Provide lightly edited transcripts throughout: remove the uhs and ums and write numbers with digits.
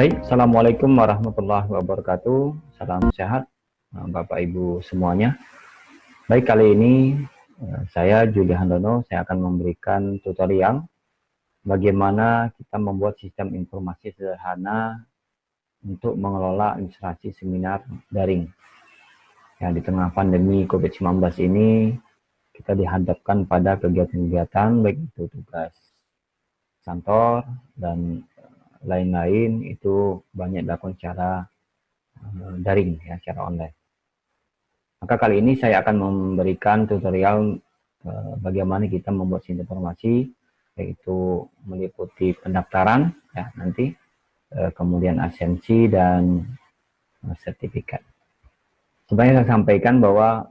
Baik, Assalamualaikum warahmatullahi wabarakatuh. Salam sehat, Bapak Ibu semuanya. Baik, kali ini saya Juli Handono, saya akan memberikan tutorial bagaimana kita membuat sistem informasi sederhana untuk mengelola administrasi seminar daring. Ya, di tengah pandemi COVID-19 ini, kita dihadapkan pada kegiatan-kegiatan, baik itu tugas kantor dan lain-lain, itu banyak dilakukan secara daring, ya, secara online. Maka kali ini saya akan memberikan tutorial bagaimana kita membuat sistem informasi, yaitu meliputi pendaftaran, ya, nanti kemudian absensi dan sertifikat. Sebenarnya saya sampaikan bahwa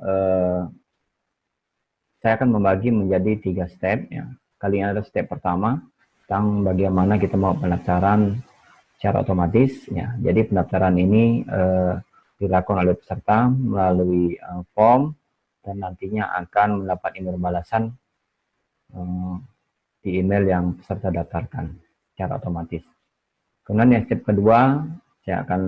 saya akan membagi menjadi 3 step. Ya. Kali ini ada step pertama tentang bagaimana kita mau pendaftaran secara otomatis. Ya. Jadi pendaftaran ini dilakukan oleh peserta melalui form dan nantinya akan mendapat email balasan di email yang peserta daftarkan secara otomatis. Kemudian yang step kedua, saya akan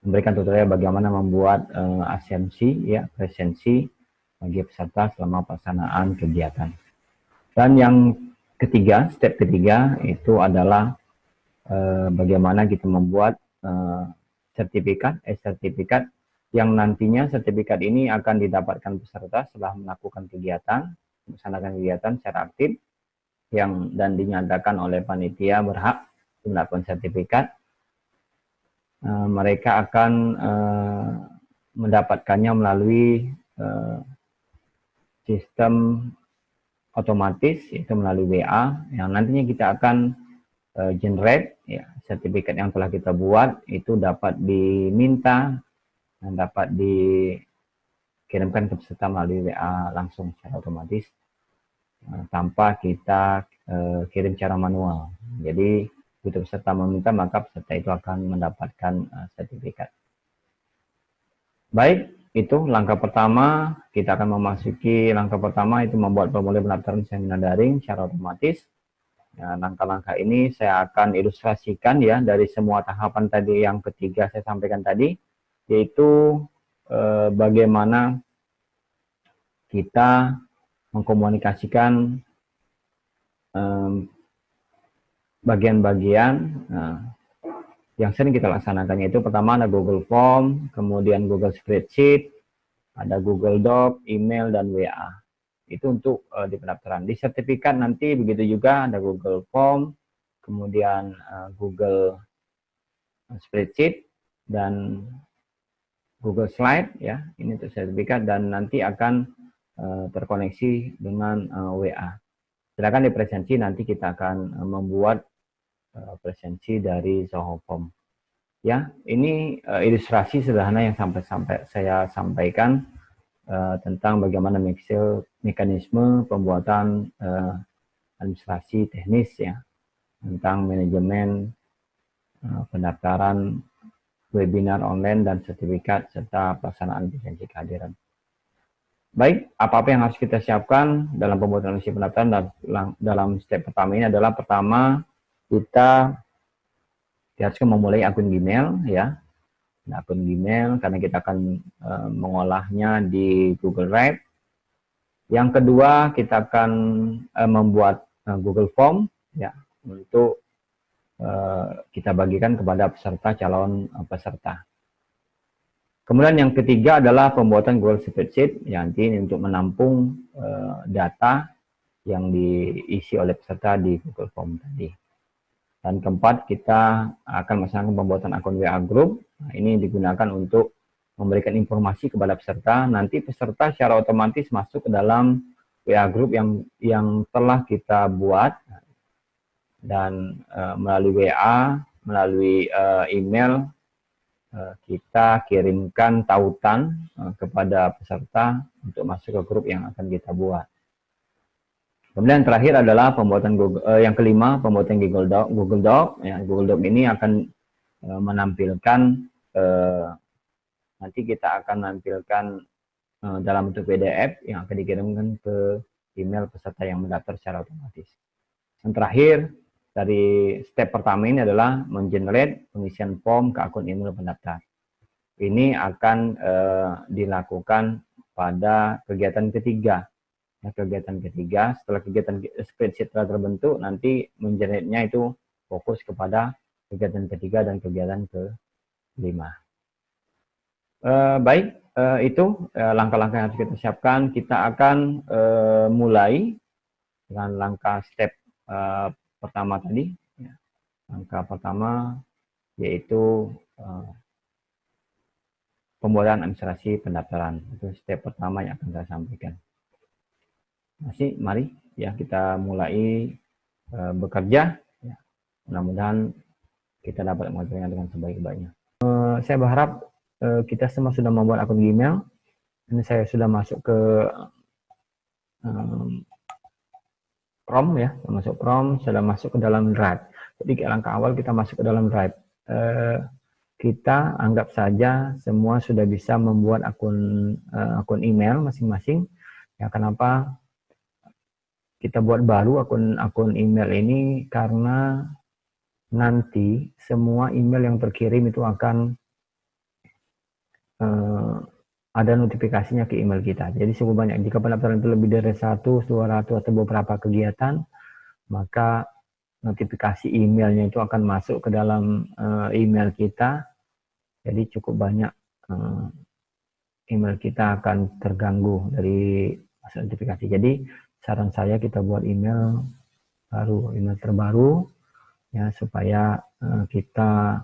memberikan tutorial bagaimana membuat absensi, ya, presensi bagi peserta selama pelaksanaan kegiatan. Dan yang ketiga, step ketiga itu adalah bagaimana kita membuat sertifikat yang nantinya sertifikat ini akan didapatkan peserta setelah melakukan kegiatan, melaksanakan kegiatan secara aktif dan dinyatakan oleh panitia berhak mendapatkan sertifikat. Mereka akan mendapatkannya melalui sistem otomatis, yaitu melalui WA, yang nantinya kita akan generate, ya, sertifikat yang telah kita buat itu dapat diminta dan dapat dikirimkan ke peserta melalui WA langsung secara otomatis tanpa kita kirim secara manual. Jadi begitu peserta meminta, maka peserta itu akan mendapatkan sertifikat. Baik, itu langkah pertama. Kita akan memasuki langkah pertama, itu membuat formulir pendaftaran seminar daring secara otomatis. Ya, langkah-langkah ini saya akan ilustrasikan, ya, dari semua tahapan tadi yang ketiga saya sampaikan tadi, yaitu bagaimana kita mengkomunikasikan bagian-bagian yang sering kita laksanakan, yaitu pertama ada Google Form, kemudian Google Spreadsheet, ada Google Doc, email, dan WA. Itu untuk di pendaftaran. Di sertifikat nanti begitu juga, ada Google Form, kemudian Google Spreadsheet, dan Google Slide, ya, ini untuk sertifikat, dan nanti akan terkoneksi dengan WA. Sedangkan di presensi nanti kita akan membuat presensi dari Zoho Form. Ya, ini ilustrasi sederhana yang saya sampaikan tentang bagaimana mekanisme pembuatan administrasi teknis, ya, tentang manajemen pendaftaran webinar online dan sertifikat serta pelaksanaan presensi kehadiran. Baik, apa-apa yang harus kita siapkan dalam pembuatan list pendaftaran dalam step pertama ini adalah, pertama, kita harus memulai akun Gmail, ya. Nah, akun Gmail karena kita akan mengolahnya di Google Drive. Yang kedua, kita akan membuat Google Form, ya, untuk kita bagikan kepada peserta, calon peserta. Kemudian yang ketiga adalah pembuatan Google Spreadsheet, yang nanti untuk menampung data yang diisi oleh peserta di Google Form tadi. Dan keempat, kita akan melaksanakan pembuatan akun WA Group. Nah, ini digunakan untuk memberikan informasi kepada peserta. Nanti peserta secara otomatis masuk ke dalam WA Group yang telah kita buat, dan melalui WA, melalui email, kita kirimkan tautan kepada peserta untuk masuk ke grup yang akan kita buat. Kemudian yang terakhir adalah pembuatan yang kelima, pembuatan Google Doc. Ya, Google Doc ini akan menampilkan, nanti kita akan menampilkan dalam bentuk PDF yang akan dikirimkan ke email peserta yang mendaftar secara otomatis. Yang terakhir, dari step pertama ini adalah mengenerate pengisian form ke akun email pendaftar. Ini akan dilakukan pada kegiatan ketiga. Ya, kegiatan ketiga, setelah kegiatan spreadsheet telah terbentuk, nanti mengenerate-nya itu fokus kepada kegiatan ketiga dan kegiatan kelima. Baik, itu langkah-langkah yang harus kita siapkan. Kita akan mulai dengan langkah step pertama tadi. Ya. Langkah pertama yaitu pembuatan administrasi pendaftaran. Itu step pertama yang akan saya sampaikan. Mari ya kita mulai bekerja. Ya. Mudah-mudahan kita dapat mengerjakannya dengan sebaik-baiknya. Saya berharap kita semua sudah membuat akun Gmail. Ini saya sudah masuk ke Chrome ya, masuk Chrome, sudah masuk ke dalam Drive. Jadi langkah awal kita masuk ke dalam Drive. Kita anggap saja semua sudah bisa membuat akun email masing-masing. Ya, kenapa kita buat baru akun email ini? Karena nanti semua email yang terkirim itu akan ada notifikasinya ke email kita. Jadi cukup banyak. Jika pendaftaran itu lebih dari 100, 200 atau beberapa kegiatan, maka notifikasi emailnya itu akan masuk ke dalam email kita. Jadi cukup banyak email kita akan terganggu dari notifikasi. Jadi saran saya kita buat email baru, email terbaru ya, supaya kita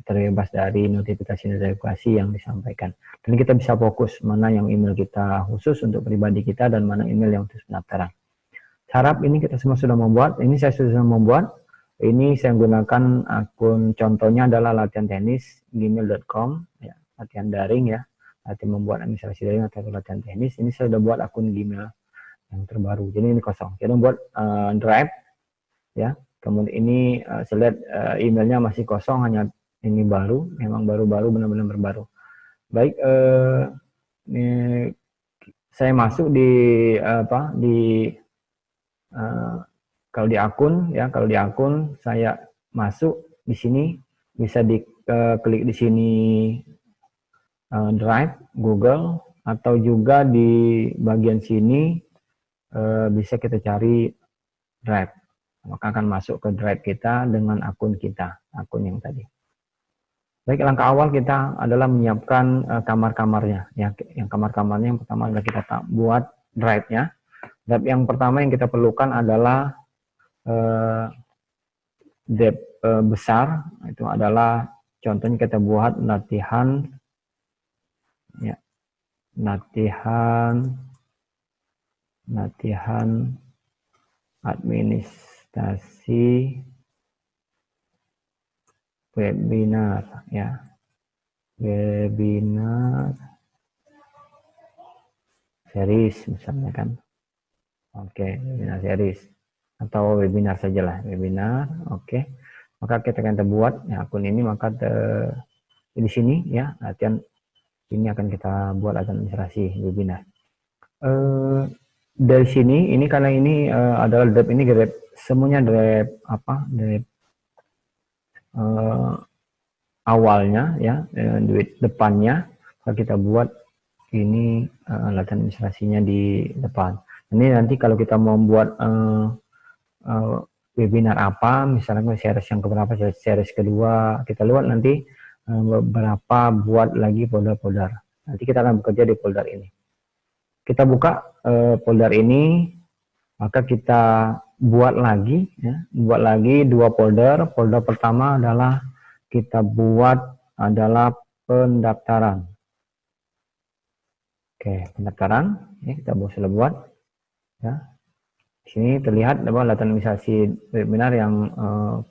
terbebas dari notifikasi-notifikasi yang disampaikan. Dan kita bisa fokus mana yang email kita khusus untuk pribadi kita dan mana email yang khusus pendaftaran. Harap ini kita semua sudah membuat. Ini saya sudah membuat. Ini saya gunakan akun, contohnya adalah latihan tenis gmail.com ya, latihan daring ya, latihan membuat administrasi daring atau latihan tenis. Ini saya sudah buat akun Gmail yang terbaru. Jadi ini kosong. Kita buat Drive ya. Kemudian ini saya lihat emailnya masih kosong, hanya ini baru, memang baru-baru, benar-benar berbaru. Baik, ini saya masuk di kalau di akun ya, kalau di akun saya masuk di sini, bisa diklik di sini Drive Google, atau juga di bagian sini bisa kita cari Drive, maka akan masuk ke Drive kita dengan akun kita, akun yang tadi. Baik, langkah awal kita adalah menyiapkan kamar-kamarnya. Ya, yang kamar-kamarnya yang pertama adalah kita buat Drive-nya. Drive yang pertama yang kita perlukan adalah drive besar. Itu adalah contohnya kita buat latihan, ya, latihan administrasi webinar ya, webinar series misalnya kan. Oke, webinar series atau webinar sajalah, webinar. Oke, maka kita akan buat ya, akun ini, maka di sini ya, latihan ini akan kita buat administrasi webinar. Dari sini ini, karena ini adalah drive, ini drive semuanya, drive drive awalnya ya, duit depannya, kita buat ini latihan administrasinya di depan. Ini nanti kalau kita mau membuat webinar apa, misalnya series yang keberapa, series kedua, kita lihat nanti beberapa buat lagi folder-folder. Nanti kita akan bekerja di folder ini. Kita buka folder ini, maka kita buat lagi ya, buat lagi 2 folder. Folder pertama adalah kita buat adalah pendaftaran. Oke, pendaftaran ya, kita sudah buat ya. Di sini terlihat latihan administrasi webinar yang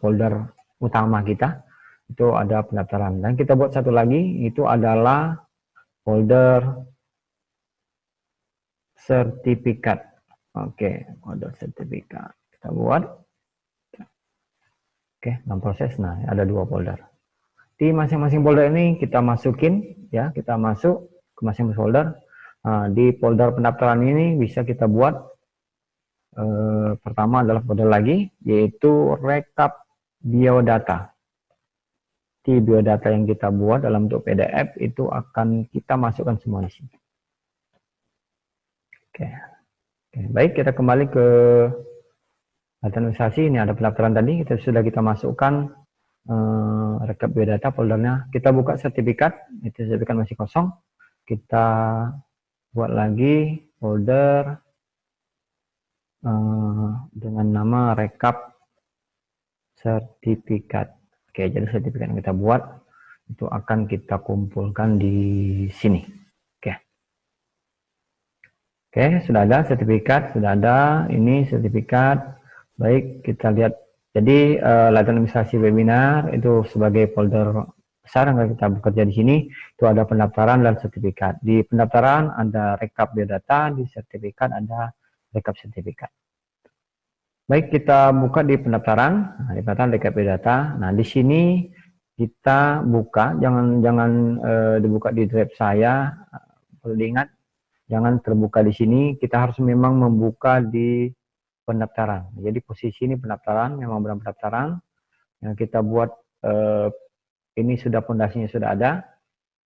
folder utama kita itu ada pendaftaran, dan kita buat satu lagi, itu adalah folder sertifikat. Oke, folder sertifikat kita buat. Oke, dalam proses. Nah, ada 2 folder. Di masing-masing folder ini kita masukin ya, kita masuk ke masing-masing folder. Nah, di folder pendaftaran ini bisa kita buat pertama adalah folder lagi, yaitu rekap biodata. Di biodata yang kita buat dalam bentuk PDF itu akan kita masukkan semua di sini. Oke. Oke, baik, kita kembali ke administrasi. Ini ada pendaftaran tadi, sudah kita masukkan rekap biodata foldernya. Kita buka sertifikat, itu sertifikat masih kosong. Kita buat lagi folder dengan nama rekap sertifikat. Oke, jadi sertifikat yang kita buat itu akan kita kumpulkan di sini. Oke, sudah ada sertifikat, sudah ada ini sertifikat. Baik, kita lihat. Jadi latihan administrasi webinar itu sebagai folder besar yang kita bekerja di sini. Itu ada pendaftaran dan sertifikat. Di pendaftaran ada rekap biodata, di sertifikat ada rekap sertifikat. Baik, kita buka di pendaftaran. Nah, di pendaftaran rekap biodata. Nah, di sini kita buka, jangan dibuka di drive saya. Perlu diingat, jangan terbuka di sini. Kita harus memang membuka di pendaftaran. Jadi posisi ini pendaftaran, memang benar pendaftaran. Yang kita buat ini sudah fondasinya sudah ada.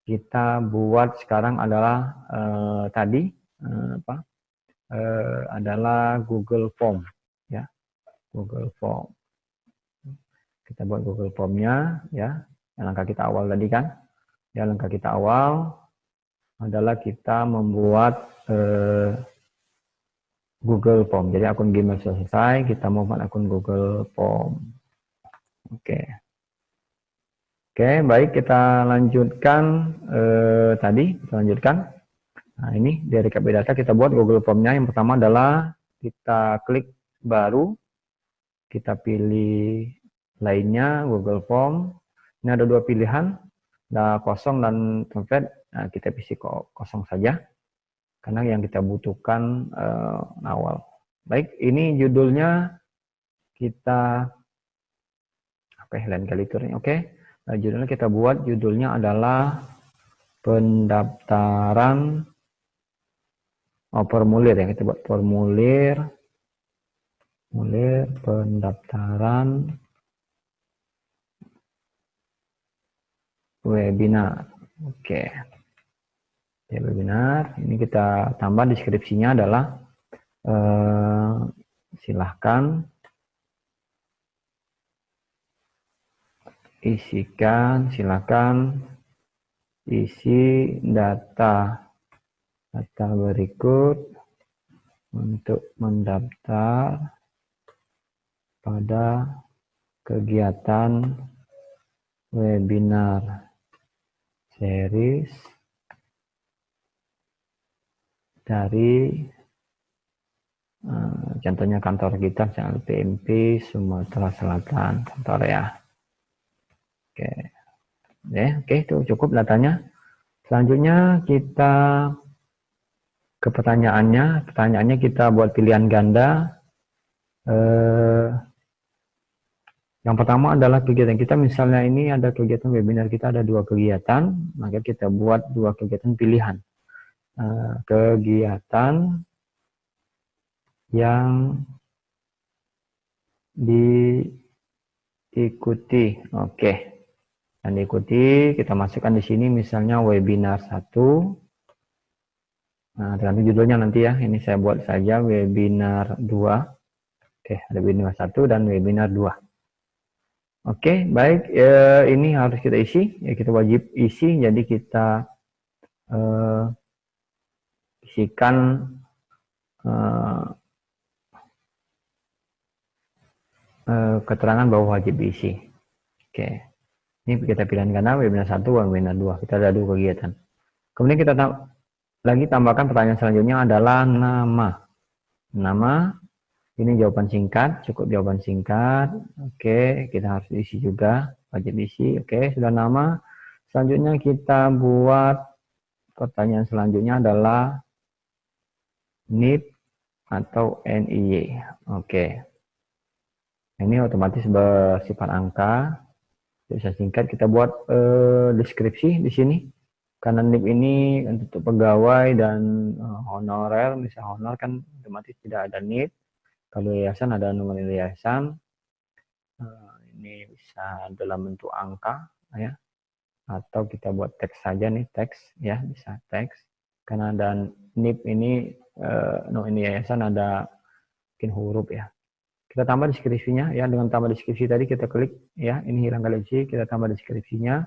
Kita buat sekarang adalah adalah Google Form, ya, Google Form. Kita buat Google Form-nya, ya. Yang langkah kita awal tadi kan, ya, langkah kita awal adalah kita membuat Google Form. Jadi akun Gmail selesai, kita membuat akun Google Form. Oke. Oke, baik, kita lanjutkan kita lanjutkan. Nah, ini dari rekap biodata kita buat Google Form-nya. Yang pertama adalah kita klik baru, kita pilih lainnya Google Form. Ini ada dua pilihan, ada kosong dan template. Nah, kita pilih kosong saja karena yang kita butuhkan awal. Baik, ini judulnya kita lain kali turun. Oke. Nah, judulnya kita buat, judulnya adalah pendaftaran formulir, ya. Kita buat formulir pendaftaran webinar. Oke. Ya, webinar. Ini kita tambah deskripsinya adalah silahkan silakan isi data berikut untuk mendaftar pada kegiatan webinar series dari contohnya kantor kita, misalnya PMP Sumatera Selatan, kantor, ya. Oke, itu cukup datanya. Selanjutnya kita ke pertanyaannya. Pertanyaannya kita buat pilihan ganda. Yang pertama adalah kegiatan kita, misalnya ini ada kegiatan webinar kita ada 2 kegiatan, maka kita buat 2 kegiatan pilihan. Kegiatan yang diikuti, oke. Dan diikuti, kita masukkan di sini misalnya webinar 1. Nah, tergantung judulnya nanti, ya. Ini saya buat saja webinar 2. Oke, ada webinar 1 dan webinar 2. Oke, baik. Ini harus kita isi, ya, kita wajib isi. Jadi kita isikan keterangan bahwa wajib diisi. Oke. Ini kita pilihan ganda webinar 1 dan webinar 2. Kita ada 2 kegiatan. Kemudian kita tambahkan pertanyaan selanjutnya adalah nama. Nama, ini jawaban singkat, cukup jawaban singkat. Oke, kita harus isi juga, wajib isi. Oke, sudah nama. Selanjutnya kita buat pertanyaan selanjutnya adalah NIP atau NIY. Oke. Ini otomatis bersifat angka. Bisa singkat, kita buat deskripsi di sini. Karena NIP ini untuk pegawai dan honorer, misalnya honor kan otomatis tidak ada NIP. Kalau yayasan ada nomor yayasan, ini bisa dalam bentuk angka ya, atau kita buat teks saja nih, teks ya, bisa teks. Karena ada NIP ini, ini yayasan ada mungkin huruf ya. Kita tambah deskripsinya ya, dengan tambah deskripsi tadi kita klik ya, ini hilang galeri, kita tambah deskripsinya.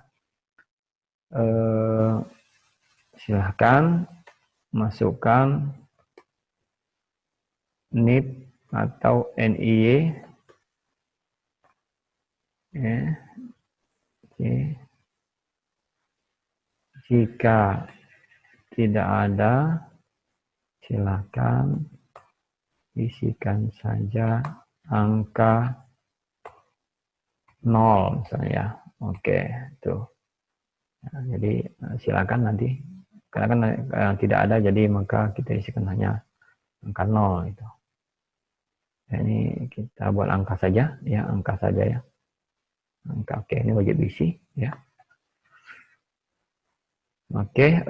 Silahkan masukkan NIP atau NIY ya. Oke. Jika tidak ada, silakan isikan saja angka 0 misalnya. Oke, tuh. Nah, jadi silakan nanti, karena kan tidak ada, jadi maka kita isikan hanya angka 0 itu. Nah, ini kita buat angka saja ya, angka saja ya. Angka, oke, ini wajib isi ya. Oke,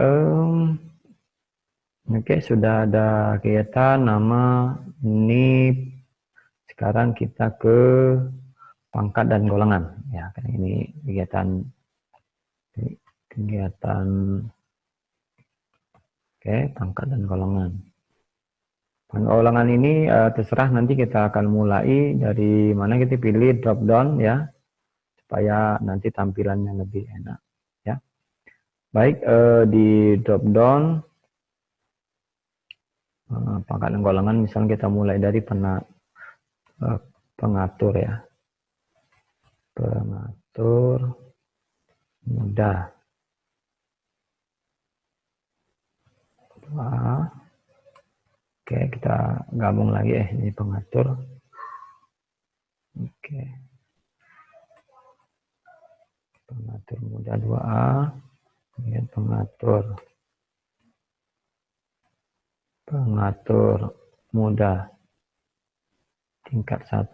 oke, sudah ada kegiatan nama NIP. Sekarang kita ke pangkat dan golongan ya, karena ini kegiatan oke, pangkat dan golongan. Golongan ini terserah, nanti kita akan mulai dari mana, kita pilih drop down ya, supaya nanti tampilannya lebih enak ya. Baik, di drop down pangkat dan golongan, misalnya kita mulai dari pengatur ya, pengatur mudah. Oke, kita gabung lagi ini pengatur. Oke, pengatur mudah 2A, kemudian pengatur mudah tingkat 1,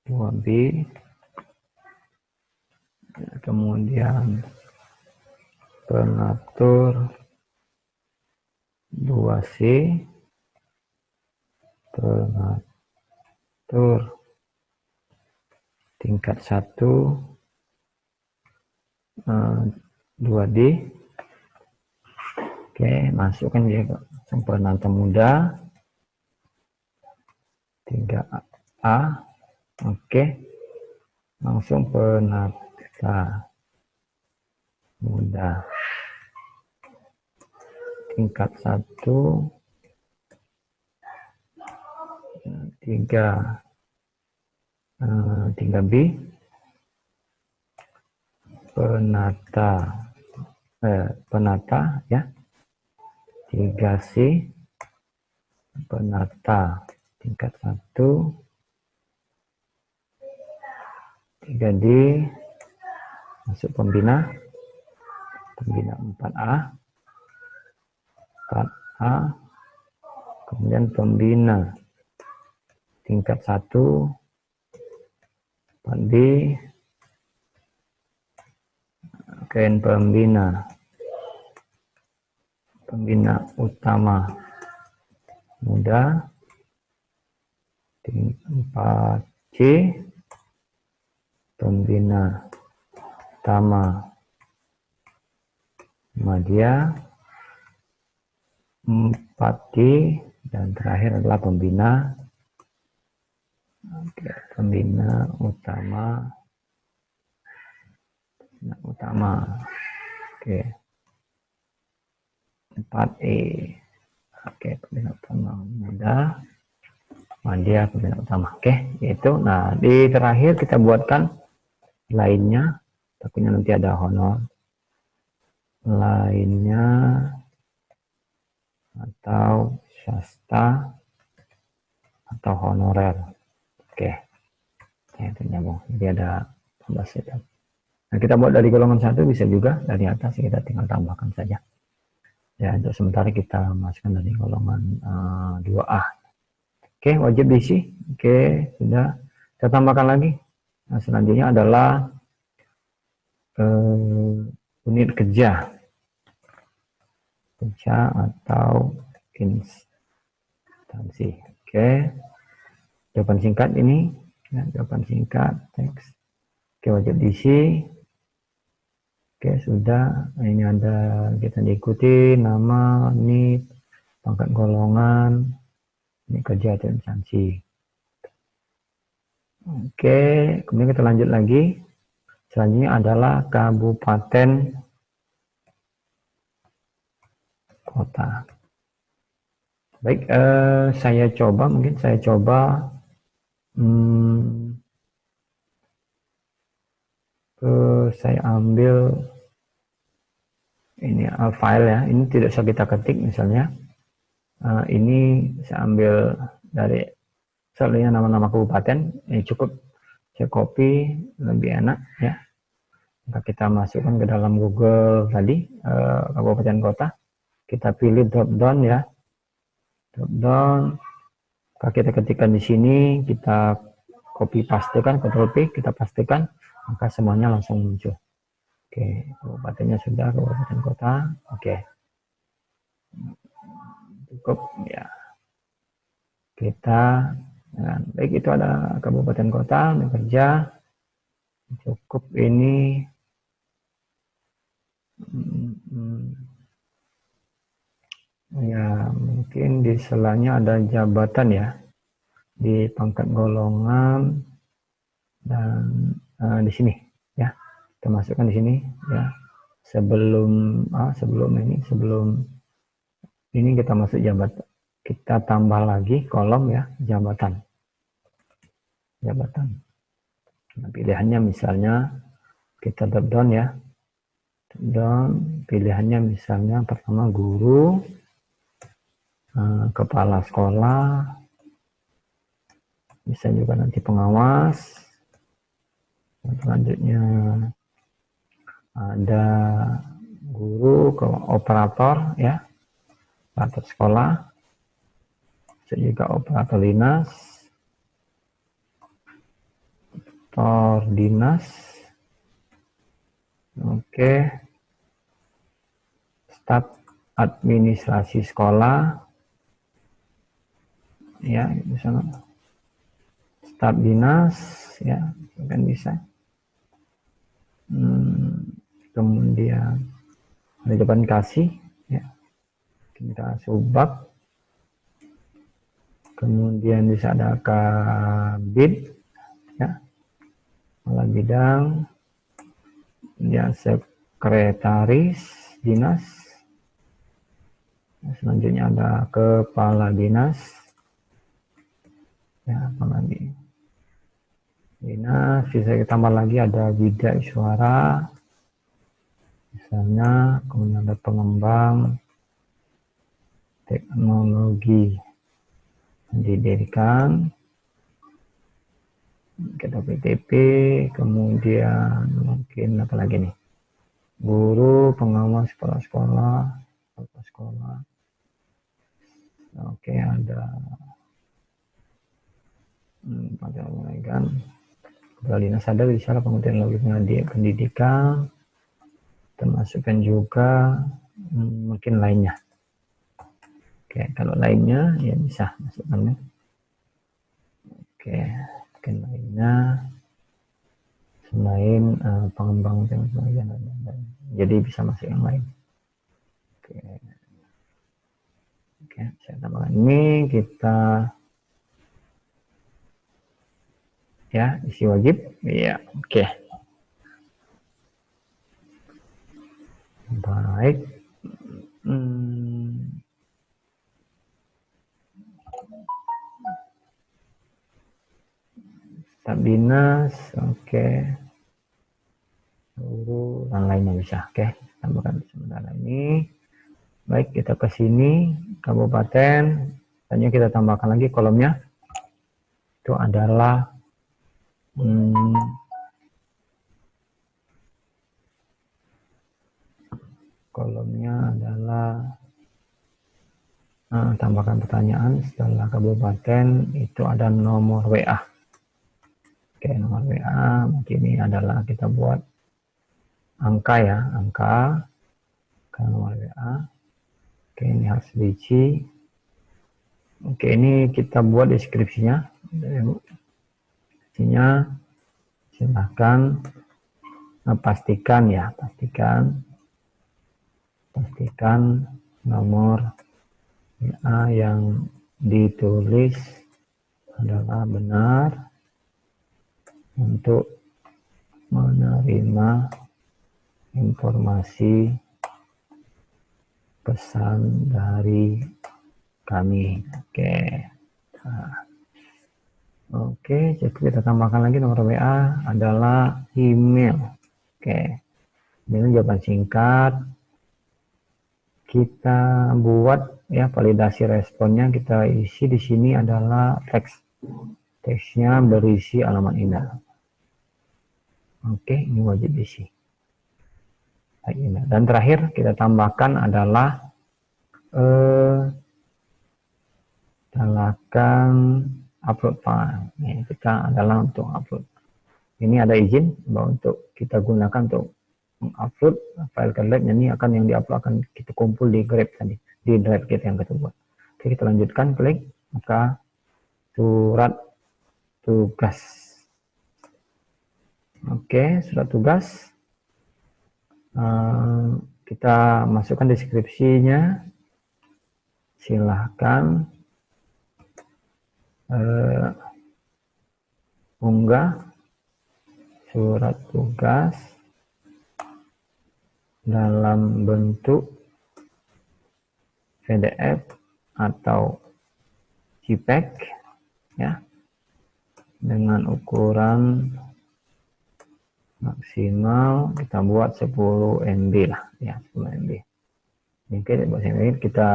2B, kemudian pengatur 2C, pengatur tingkat 1, 2D. Oke, masukkan dia penata muda 3A. Oke, langsung penata muda tingkat 1, 3B, penata ya, 3C, penata tingkat 1, 3D, masuk pembina 4A, kemudian pembina tingkat 1, 4B, kemudian pembina utama muda 4C, pembina utama media 4D, dan terakhir adalah pembina utama oke, 4E. Oke, pembina utama muda media, pembina utama. Oke, itu. Nah, di terakhir kita buatkan lainnya, takutnya nanti ada honor lainnya atau swasta atau honorer. Oke, ya, itu nyambung. Jadi ada 14 itu. Nah, kita buat dari golongan 1, bisa juga dari atas, kita tinggal tambahkan saja. Ya, untuk sementara kita masukkan dari golongan 2A. Oke, wajib diisi. Oke, sudah. Kita tambahkan lagi. Nah, selanjutnya adalah unit kerja atau instansi. Oke, jawaban singkat ini, ya, jawaban singkat teks. Oke, wajib diisi. Oke, sudah. Ini ada kita diikuti nama, NIP, pangkat golongan, ini kerja atau instansi. Oke, kemudian kita lanjut lagi. Selanjutnya adalah kabupaten kota. Baik, saya coba saya ambil ini file ya. Ini tidak usah kita ketik misalnya. Ini saya ambil dari soalnya nama-nama kabupaten. Ini cukup saya copy, lebih enak ya. Maka kita masukkan ke dalam Google tadi kabupaten kota. Kita pilih drop down ya. Drop down. Maka kita ketikkan di sini, kita copy pastekan, Ctrl P, kita pastikan, maka semuanya langsung muncul. Oke, kabupatennya sudah, kabupaten kota. Oke, cukup ya. Kita baik, itu ada kabupaten kota, kerja. Cukup ini. Ya, mungkin di selanya ada jabatan ya, di pangkat golongan, dan di sini ya, kita masukkan di sini ya. Sebelum ini kita masuk jabatan, kita tambah lagi kolom ya, jabatan. Nah, pilihannya misalnya kita drop down ya, pilihannya misalnya pertama guru, kepala sekolah, bisa juga nanti pengawas. Selanjutnya ada guru, ke operator ya, operator sekolah, bisa juga operator dinas, oke, staf administrasi sekolah ya, misalnya staf dinas ya, kan bisa. Kemudian ada depan kasih ya, kita subak. Kemudian bisa ada kabid ya, kepala bidang ya, sekretaris dinas. Selanjutnya ada kepala dinas ya, kepala dinas. Bisa kita tambah lagi ada bidang suara misalnya. Kemudian ada pengembang teknologi pendidikan, kita PTP. Kemudian mungkin apa lagi nih, guru, pengawas kepala sekolah. Oke, ada kan kepala dinas, ada di sana. Kemudian lagi pendidikan, termasukkan juga mungkin lainnya. Oke, kalau lainnya ya bisa masukkan. Oke, mungkin lainnya selain pengembang teknologi, jadi bisa masuk yang lain. Oke, saya tambahkan ini, kita ya isi wajib ya. Oke, baik. Staf dinas, oke, guru dan lainnya bisa. Oke, tambahkan sementara ini. Baik, kita ke sini kabupaten, tanya kita tambahkan lagi kolomnya. Itu adalah kolomnya adalah tambahkan pertanyaan. Setelah kabupaten itu ada nomor WA. Oke, nomor WA mungkin ini adalah kita buat angka ya, angka ke nomor WA. Oke, ini harus diisi Oke, ini kita buat deskripsinya. Silahkan pastikan nomor WA yang ditulis adalah benar untuk menerima informasi pesan dari kami. Oke. Nah. Oke, jadi kita tambahkan lagi nomor WA adalah email. Oke. Ini jawaban singkat. Kita buat ya validasi responnya, kita isi di sini adalah teks. Teksnya berisi alamat email. Oke, ini wajib diisi. Dan terakhir kita tambahkan adalah upload file. Ini kita adalah untuk upload. Ini ada izin bahwa untuk kita gunakan untuk mengupload file ke lab, ini akan yang diupload akan kita kumpul di Grab tadi, di drive kita yang kita buat. Oke, kita lanjutkan, klik, maka surat tugas. Oke, surat tugas. Kita masukkan deskripsinya. Silahkan unggah surat tugas dalam bentuk PDF atau JPEG ya, dengan ukuran maksimal kita buat 10 MB lah ya, 10 MB. Oke, kita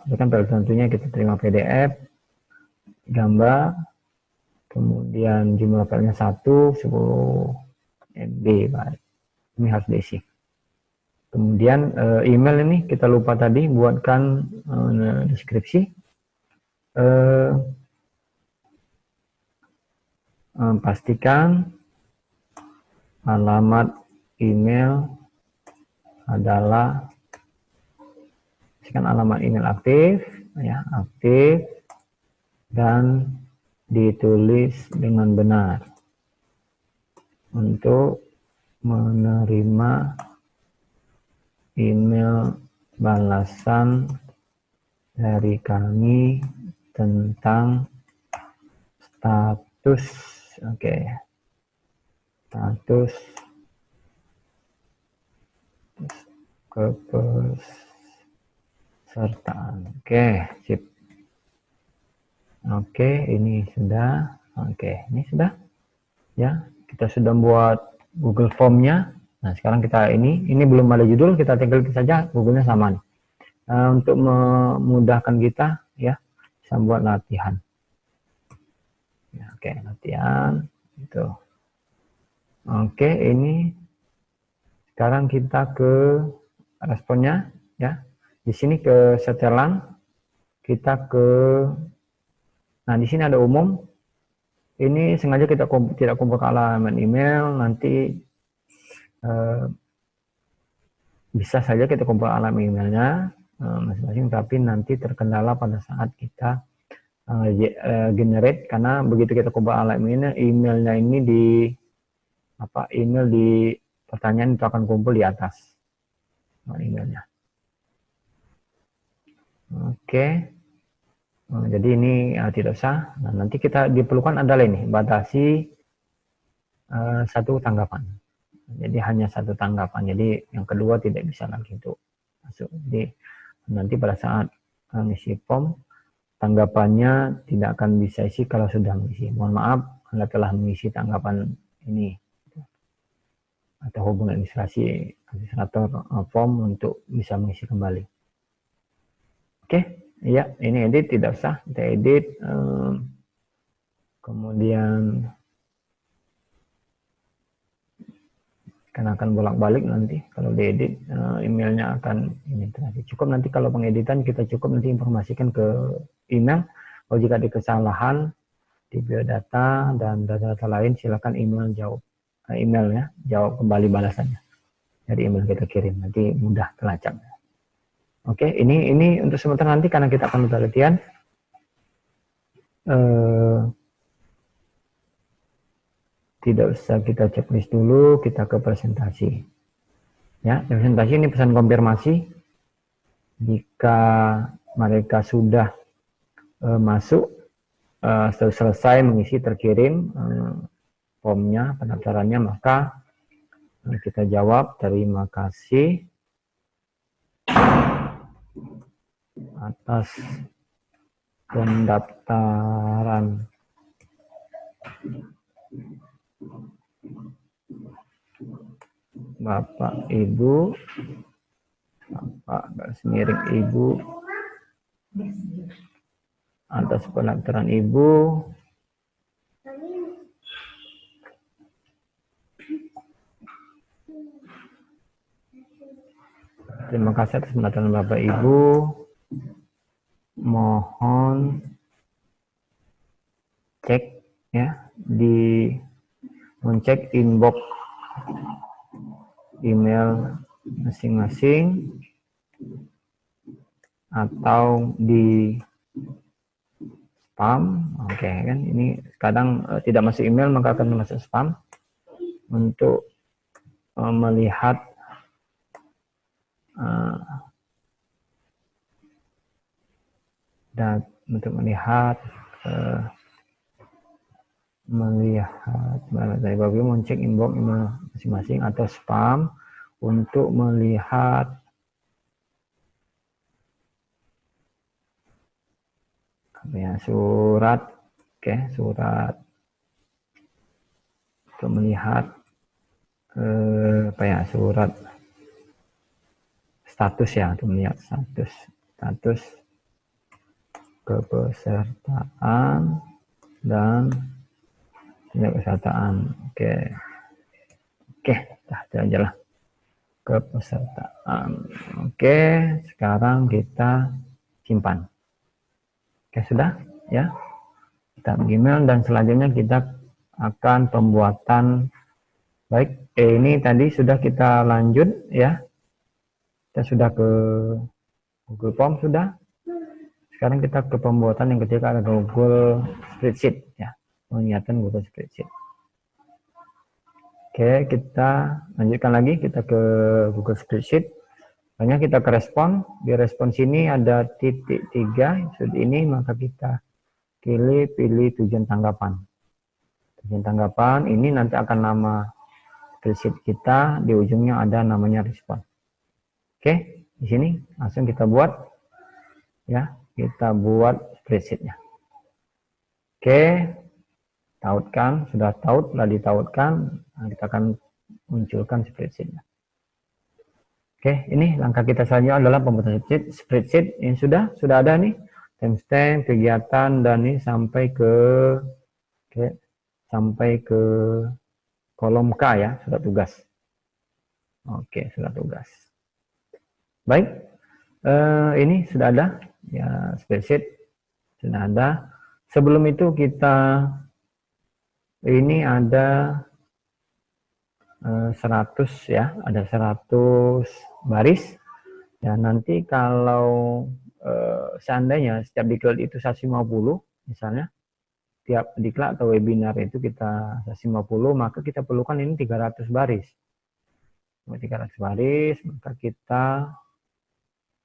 berikan tentunya kita terima PDF, gambar, kemudian jumlah filenya 10 MB. Baik. Ini harus diisi. Kemudian email ini kita lupa tadi buatkan deskripsi. Pastikan alamat email adalah alamat email aktif ya, aktif dan ditulis dengan benar untuk menerima email balasan dari kami tentang status status kepesertaan. Sip. Ini sudah. Ini sudah. Ya, kita sudah buat Google Form-nya. Nah, sekarang kita ini belum ada judul, kita tinggal saja Google-nya sama nih. Untuk memudahkan kita ya, bisa buat latihan. Ya, latihan itu. Ini sekarang kita ke responnya ya. Di sini ke setelan, kita ke, nah di sini ada umum. Ini sengaja kita tidak kumpul ke alamat email, nanti bisa saja kita kumpul alamat emailnya masing-masing, tapi nanti terkendala pada saat kita generate, karena begitu kita kumpul alamat emailnya ini di email di pertanyaan itu akan kumpul di atas emailnya. Jadi ini tidak usah. Nah, nanti kita diperlukan adalah ini, batasi satu tanggapan. Jadi hanya satu tanggapan. Jadi yang kedua tidak bisa lagi untuk masuk. Jadi nanti pada saat mengisi form, tanggapannya tidak akan bisa isi kalau sudah mengisi. Mohon maaf, Anda telah mengisi tanggapan ini atau hubungan administrator form untuk bisa mengisi kembali. Ya, ini edit tidak usah, kita edit, kemudian karena akan bolak-balik nanti kalau diedit emailnya akan ini terjadi. Cukup nanti kalau pengeditan kita cukup nanti informasikan ke email. Kalau jika ada kesalahan di biodata dan data-data lain, silakan jawab kembali balasannya dari email kita kirim, nanti mudah terlacak. Ini untuk sementara, nanti karena kita akan latihan, tidak usah kita checklist dulu, kita ke presentasi. Ya, presentasi ini pesan konfirmasi. Jika mereka sudah masuk, selesai mengisi, terkirim formnya, pendaftarannya, maka kita jawab terima kasih atas pendaftaran Bapak Ibu, Bapak garis miring Ibu, atas pendaftaran Ibu terima kasih atas pendaftaran Bapak Ibu, mohon cek ya mencek inbox email masing-masing atau di spam. Oke, kan ini kadang tidak masuk email maka akan masuk spam. Untuk melihat dan untuk melihat dari Bapak Ibu mencek inbox email masing-masing atau spam untuk melihat ya, surat, surat untuk melihat surat status ya, untuk melihat status kepesertaan dan kepesertaan. Oke, dah aja lah kepesertaan. Oke, sekarang kita simpan. Oke, sudah ya. Kita email dan selanjutnya kita akan pembuatan. Baik, ini tadi sudah kita lanjut ya. Kita sudah ke Google Form sudah. Sekarang kita ke pembuatan yang ketiga, ada Google Spreadsheet ya. Menyiapkan Google Spreadsheet. Oke, kita lanjutkan lagi, kita ke Google Spreadsheet. Hanya kita ke respon, di respon sini ada titik 3, ini maka kita pilih tujuan tanggapan. Tujuan tanggapan ini nanti akan nama spreadsheet kita, di ujungnya ada namanya respon. Oke, di sini langsung kita buat ya, kita buat spreadsheetnya. Oke, tautkan, sudah taut, sudah ditautkan, nah, kita akan munculkan spreadsheetnya. Oke, ini langkah kita selanjutnya adalah pembuatan spreadsheet. Ini sudah ada nih timestamp, kegiatan, dan ini sampai ke kolom K ya, surat tugas. Oke, surat tugas. Baik, ini sudah ada ya, spreadsheet sudah ada. Sebelum itu kita ini ada 100 ya, ada 100 baris. Ya, nanti kalau seandainya setiap diklat itu 150 misalnya, tiap diklat atau webinar itu kita 150, maka kita perlukan ini 300 baris. 300 baris, maka kita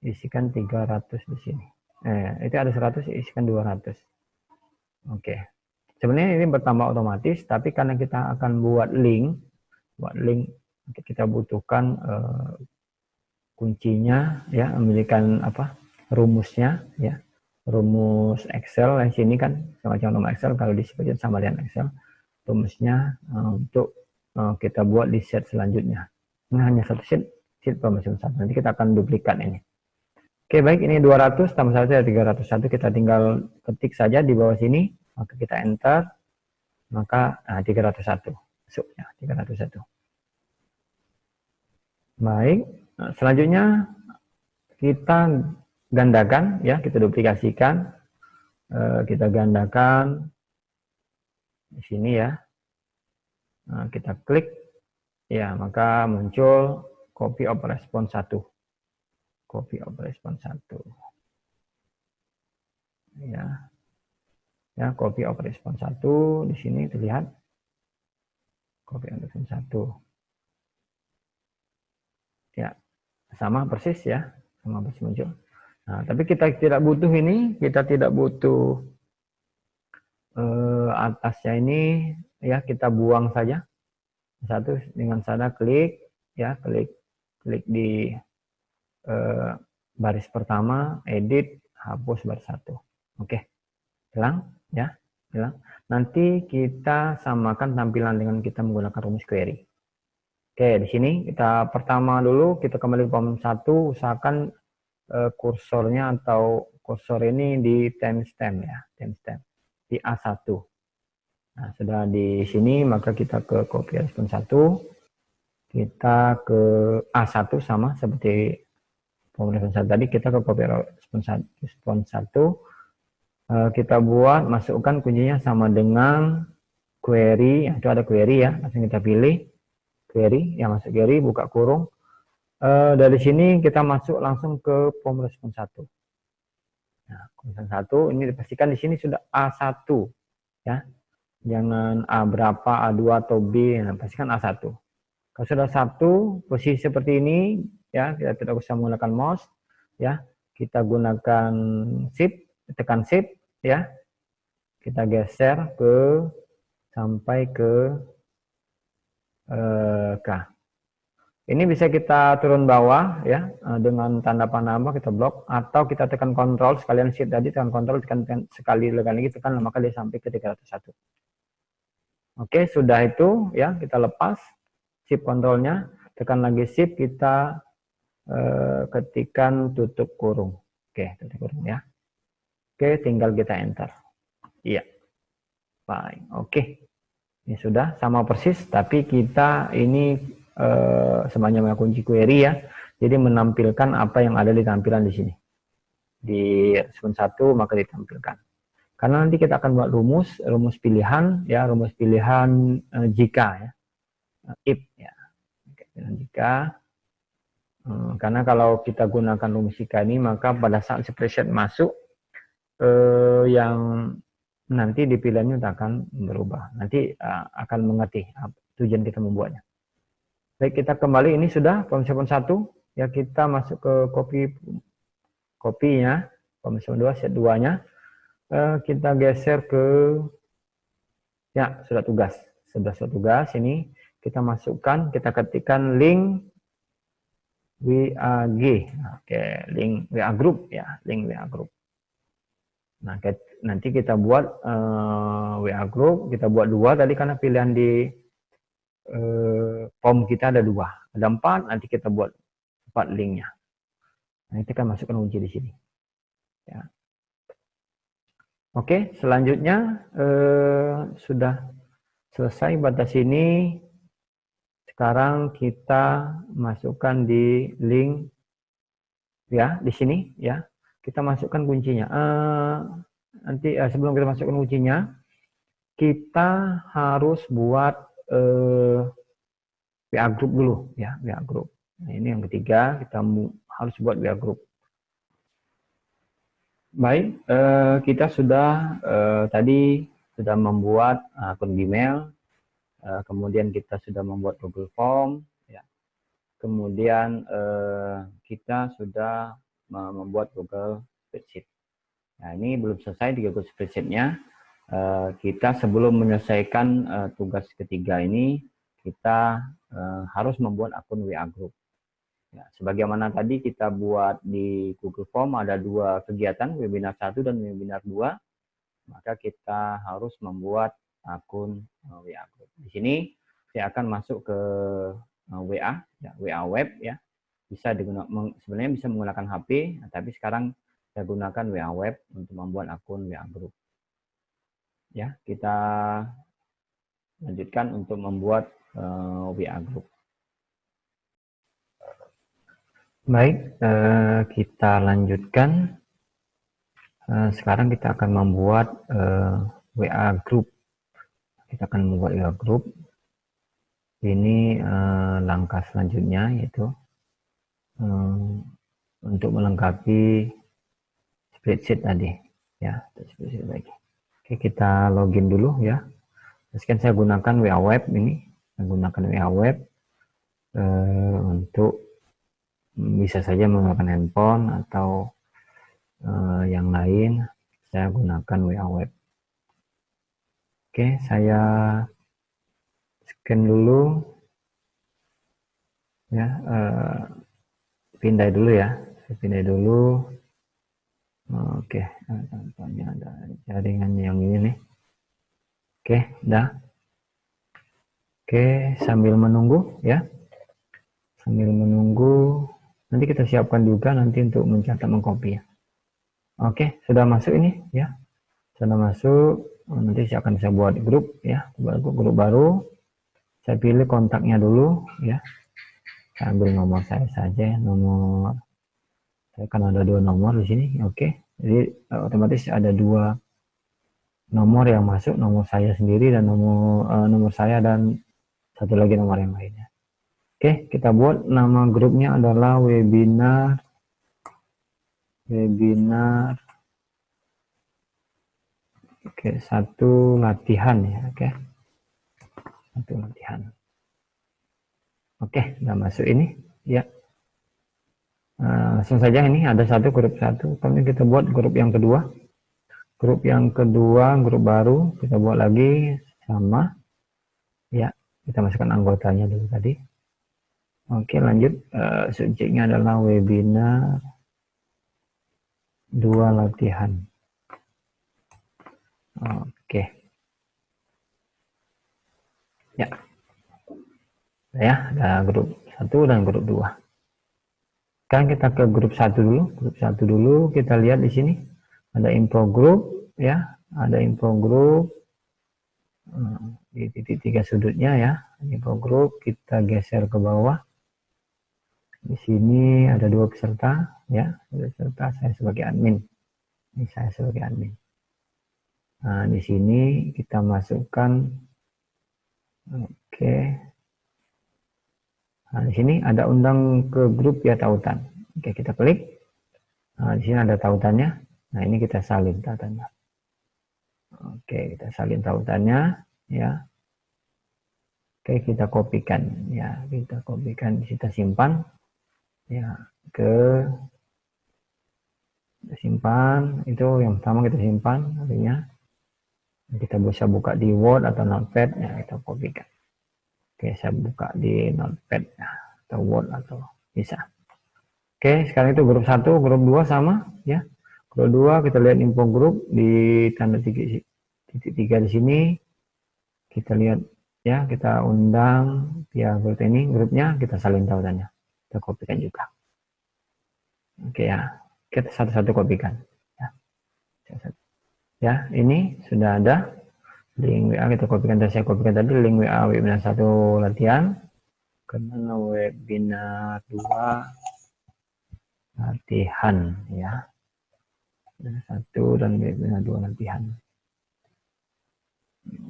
isikan 300 di sini. Itu ada 100, isikan 200. Oke. Sebenarnya ini bertambah otomatis, tapi karena kita akan buat link kita butuhkan kuncinya ya, memiliki rumusnya ya. Rumus Excel yang sini kan semacam nomor Excel, kalau disebutkan sama dengan Excel, rumusnya untuk kita buat di sheet selanjutnya. Ini hanya satu sheet pemasukan satu. Nanti kita akan duplikat ini. Oke, baik, ini 200 tambah 1 301, kita tinggal ketik saja di bawah sini, maka kita enter, maka 301 masuknya 301. Baik, selanjutnya kita gandakan ya, kita duplikasikan, kita gandakan di sini ya. Nah, kita klik ya, maka muncul copy of response 1. Copy of response 1 ya. Ya, copy of response 1 di sini terlihat. Copy of response 1. Ya, sama persis ya, sama persis muncul. Nah, tapi kita tidak butuh ini, kita tidak butuh atasnya ini ya, kita buang saja. Satu dengan sana klik ya, klik di baris pertama, edit, hapus baris 1. Oke. Hilang ya, hilang. Nanti kita samakan tampilan dengan kita menggunakan rumus query. Oke, di sini kita pertama dulu kita kembali ke form 1, usahakan kursornya atau kursor ini di timestamp ya, timestamp di A1. Nah, sudah di sini maka kita ke copy response 1, kita ke A1 sama seperti form response 1 tadi, kita ke copy response 1, kita buat, masukkan kuncinya sama dengan query, itu ada query ya, langsung kita pilih query, yang masuk query, buka kurung. Dari sini kita masuk langsung ke form response 1. Nah, response 1 ini dipastikan di sini sudah A1 ya. Jangan A berapa, A2 atau B, nah, pastikan A1. Kalau sudah 1, posisi seperti ini ya, kita tidak usah menggunakan mouse ya. Kita gunakan shift, tekan shift ya. Kita geser ke sampai ke K. Ini bisa kita turun bawah ya, dengan tanda panah kita blok, atau kita tekan kontrol, sekalian shift tadi, tekan kontrol, tekan sekali lagi, tekan maka dia sampai ke 301. Oke, sudah itu ya, kita lepas shift kontrolnya, tekan lagi shift, kita ketikkan tutup kurung. Oke, tutup kurung ya. Oke, tinggal kita enter. Iya. Baik. Oke. Ini sudah sama persis, tapi kita ini semuanya kunci query ya. Jadi menampilkan apa yang ada di tampilan di sini. Di respon 1 maka ditampilkan. Karena nanti kita akan buat rumus pilihan ya, rumus pilihan jika ya. If ya. Jika karena kalau kita gunakan rumus jika ini, maka pada saat spreadsheet masuk yang nanti di pilihannya akan berubah. Nanti akan mengerti tujuan kita membuatnya. Baik, kita kembali, ini sudah form 1 ya, kita masuk ke kopinya, form 2 set 2-nya. Kita geser ke ya, sudah tugas. Sudah tugas ini kita masukkan, kita ketikkan link WAG. Oke, link WA group ya, link WA group. Nah, nanti kita buat WA group, kita buat 2 tadi karena pilihan di form kita ada 2, ada 4, nanti kita buat 4 linknya. Nah, kita masukkan kunci di sini. Ya. Oke, selanjutnya sudah selesai batas ini. Sekarang kita masukkan di link ya, di sini ya. Kita masukkan kuncinya. Nanti sebelum kita masukkan kuncinya, kita harus buat WA group dulu ya, WA group. Nah, ini yang ketiga, kita harus buat WA group. Baik, kita sudah tadi sudah membuat akun Gmail, kemudian kita sudah membuat Google Form, ya. Kemudian kita sudah membuat Google Spreadsheet. Nah, ini belum selesai di Google Spreadsheet-nya. Kita sebelum menyelesaikan tugas ketiga ini, kita harus membuat akun WA Group. Ya, sebagaimana tadi kita buat di Google Form ada 2 kegiatan, webinar 1 dan webinar 2, maka kita harus membuat akun WA Group. Di sini saya akan masuk ke WA, ya, WA web ya. Bisa digunakan, sebenarnya bisa menggunakan HP, tapi sekarang saya gunakan WA web untuk membuat akun WA Group. Ya, kita lanjutkan untuk membuat WA Group. Baik, kita lanjutkan. Sekarang kita akan membuat WA Group. Kita akan membuat WA Group. Ini langkah selanjutnya, yaitu untuk melengkapi spreadsheet tadi. Ya, spreadsheet lagi. Oke, Oke, kita login dulu ya. Terus kan saya gunakan WA Web ini, saya gunakan WA Web untuk bisa saja menggunakan handphone atau yang lain. Saya gunakan WA Web. Oke, saya scan dulu ya, pindah dulu ya, saya pindah dulu. Oke, contohnya ada jaringan yang ini nih. Oke, udah. Oke, sambil menunggu ya, sambil menunggu nanti kita siapkan juga nanti untuk mencatat mengcopy ya. Oke, sudah masuk ini ya, sudah masuk. Nanti saya akan buat grup ya, grup baru. Saya pilih kontaknya dulu ya, saya ambil nomor saya saja, nomor saya kan ada 2 nomor di sini. Oke, jadi otomatis ada 2 nomor yang masuk, nomor saya sendiri dan nomor saya dan satu lagi nomor yang lainnya. Oke, kita buat nama grupnya adalah webinar oke, 1 latihan ya. Oke, 1 latihan. Oke, udah masuk ini ya. Langsung saja, ini ada grup 1. Kemudian kita buat grup yang kedua. Grup baru kita buat lagi sama ya. Kita masukkan anggotanya dulu tadi. Oke, lanjut. Subjeknya adalah webinar 2 latihan. Oke ya, ada grup 1 dan grup 2. Sekarang kita ke grup 1 dulu. Grup 1 dulu kita lihat di sini ada info grup ya, ada info grup di titik 3 sudutnya ya. Info grup kita geser ke bawah. Di sini ada 2 peserta ya, peserta saya sebagai admin. Ini saya sebagai admin. Nah, di sini kita masukkan. Oke. Nah, di sini ada undang ke grup ya, tautan. Oke, kita klik. Nah, di sini ada tautannya. Nah, ini kita salin tautannya. Oke, kita salin tautannya ya. Oke, kita kopikan ya, kita simpan ya, simpan. Itu yang pertama kita simpan artinya. Kita bisa buka di Word atau Notepad ya, kita kopikan. Oke, saya buka di Notepad ya, atau Word atau bisa. Oke, sekarang itu grup 1, grup 2 sama ya. Grup 2 kita lihat info grup di tanda titik 3 di sini. Kita lihat ya, kita undang via grup ini, grupnya kita salin tautannya. Kita kopikan juga. Oke ya, kita satu-satu kopikan ya. Ya, ini sudah ada link WA, kita kopikan. Saya kopikan tadi link WA webinar 1 latihan ke webinar 2 latihan ya. 1 dan webinar 2 latihan.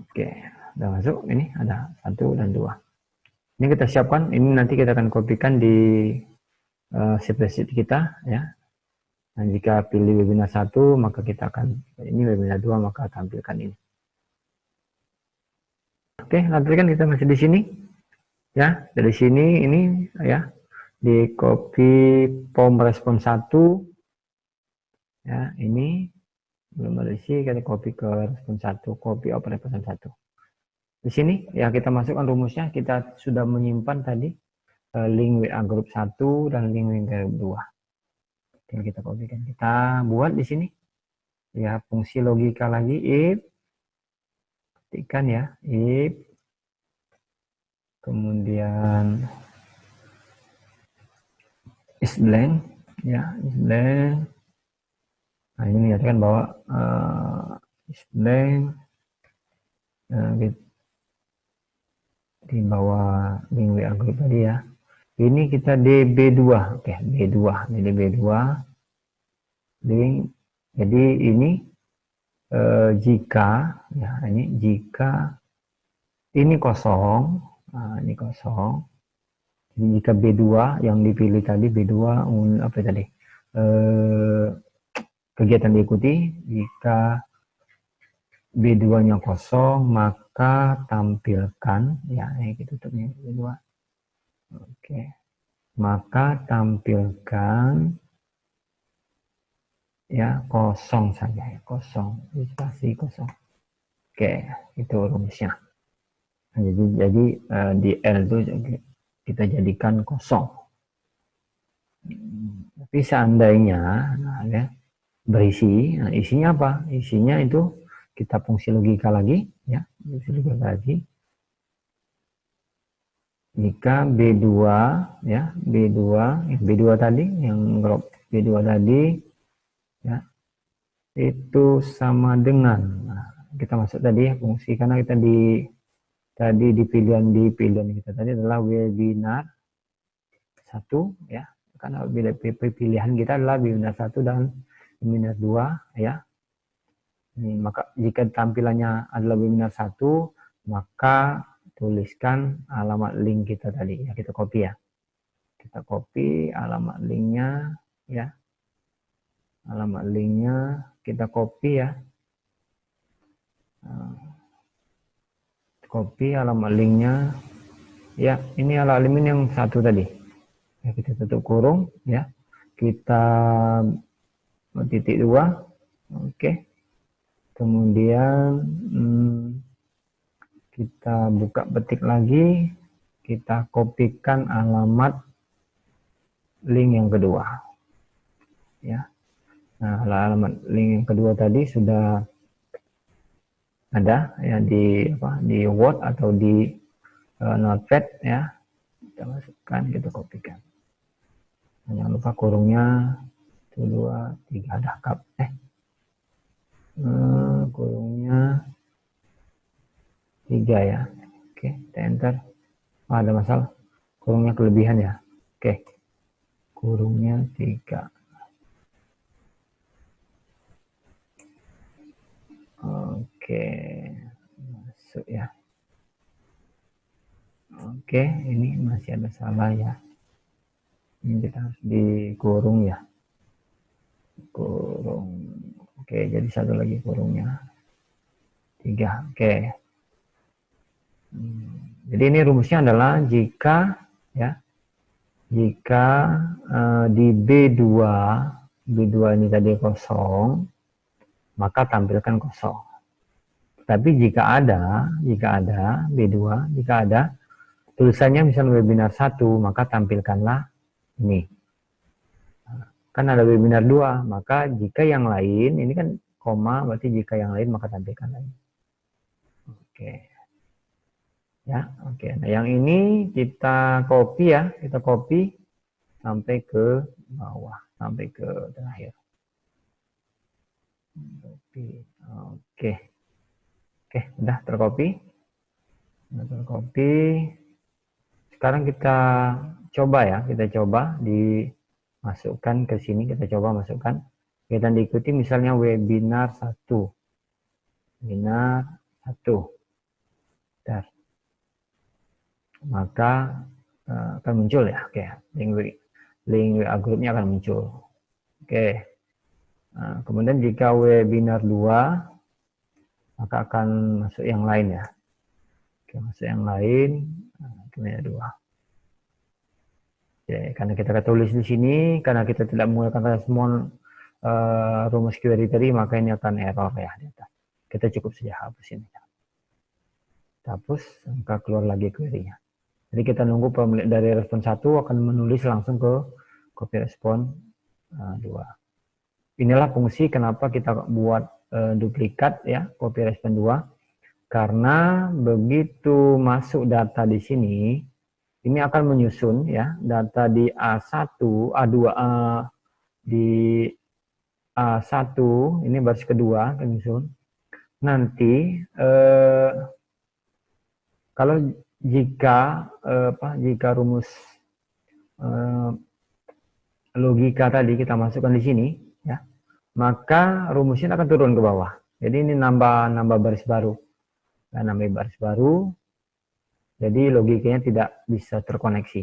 Oke, udah masuk. Ini ada 1 dan 2. Ini kita siapkan. Ini nanti kita akan kopikan di spreadsheet kita ya. Nah, jika pilih webinar 1 maka kita akan ini, webinar 2 maka tampilkan ini. Oke, nanti kan kita masih di sini ya. Dari sini ini ya, di copy form respon 1 ya, ini belum ada isi, kita copy ke respon 1, copy of respon 1. Di sini ya kita masukkan rumusnya. Kita sudah menyimpan tadi link WA grup 1 dan link grup 2. Oke, kita kopikan, kita buat di sini ya, fungsi logika lagi, if, ketikkan ya, if, kemudian is blank ya, is blank. Nah, ini menyatakan bahwa is blank di bawah link WA grup tadi ya. Ini kita DB2. Oke, B2. Jadi B2 link. Jadi ini jika ya, ini jika ini kosong. Nah, ini kosong. Jadi jika B2 yang dipilih tadi, B2 apa tadi? Kegiatan diikuti jika B2-nya kosong, maka tampilkan, ya ini kita tutupnya B2. Oke. Maka tampilkan ya kosong saja ya, kosong, spasi kosong. Oke, itu rumusnya. Nah, jadi di L itu kita jadikan kosong. Tapi seandainya nah, ya, berisi, nah, isinya apa? Isinya itu kita fungsi logika lagi, ya, fungsi logika lagi. Jika B2 ya, B2 tadi yang grup B2 tadi ya itu sama dengan, nah, kita masuk tadi ya fungsi, karena kita tadi di pilihan kita tadi adalah webinar 1 ya, karena pilihan kita adalah webinar 1 dan webinar 2 ya. Ini, maka jika tampilannya adalah webinar 1, maka tuliskan alamat link kita tadi ya, kita copy ya. Kita copy alamat linknya ya. Alamat linknya kita copy ya. Copy alamat linknya ya. Ini alamat yang 1 tadi ya, kita tutup kurung ya. Kita titik 2. Oke. Kemudian kita buka petik lagi, kita kopikan alamat link yang kedua ya. Nah, alamat link yang kedua tadi sudah ada ya di Word atau di Notepad ya, kita masukkan, kita kopikan. Nah, jangan lupa kurungnya 1, 2, 3 ada kap kurungnya 3 ya. Oke, kita enter. Oh, ada masalah, kurungnya kelebihan ya. Oke, kurungnya 3. Oke, masuk ya. Oke, ini masih ada salah ya. Ini kita harus dikurung ya. Kurung. Oke, jadi 1 lagi kurungnya 3. Oke. Jadi ini rumusnya adalah jika ya, jika di B2 ini tadi kosong, maka tampilkan kosong. Tapi jika ada B2, jika ada tulisannya misalnya webinar 1, maka tampilkanlah ini. Kan ada webinar 2, maka jika yang lain, ini kan koma, berarti jika yang lain maka tampilkan lagi. Oke. Ya, oke. Nah, yang ini kita copy ya, kita copy sampai ke bawah, sampai ke terakhir. Oke. Oke, udah tercopy. Udah tercopy. Sekarang kita coba ya, kita coba dimasukkan ke sini, kita coba masukkan. Kita diikuti misalnya webinar 1. Webinar 1. Bentar. Maka akan muncul ya. Oke, link WA grupnya akan muncul. Oke. Nah, kemudian jika webinar 2, maka akan masuk yang lain ya. Oke, masuk yang lain, webinar 2. Oke, karena kita tulis di sini, karena kita tidak menggunakan semua rumus query tadi, maka ini akan error ya. Kita cukup saja hapus ini. Hapus, maka keluar lagi query-nya. Jadi kita nunggu pemilik dari respon 1 akan menulis langsung ke copy respon 2. Inilah fungsi kenapa kita buat duplikat ya, copy respon 2. Karena begitu masuk data di sini, ini akan menyusun ya, data di A1, A2, di A1, ini baris kedua akan menyusun. Nanti kalau jika rumus logika tadi kita masukkan di sini ya, maka rumusnya akan turun ke bawah. Jadi ini nambah baris baru. Nah, nambah baris baru, jadi logikanya tidak bisa terkoneksi.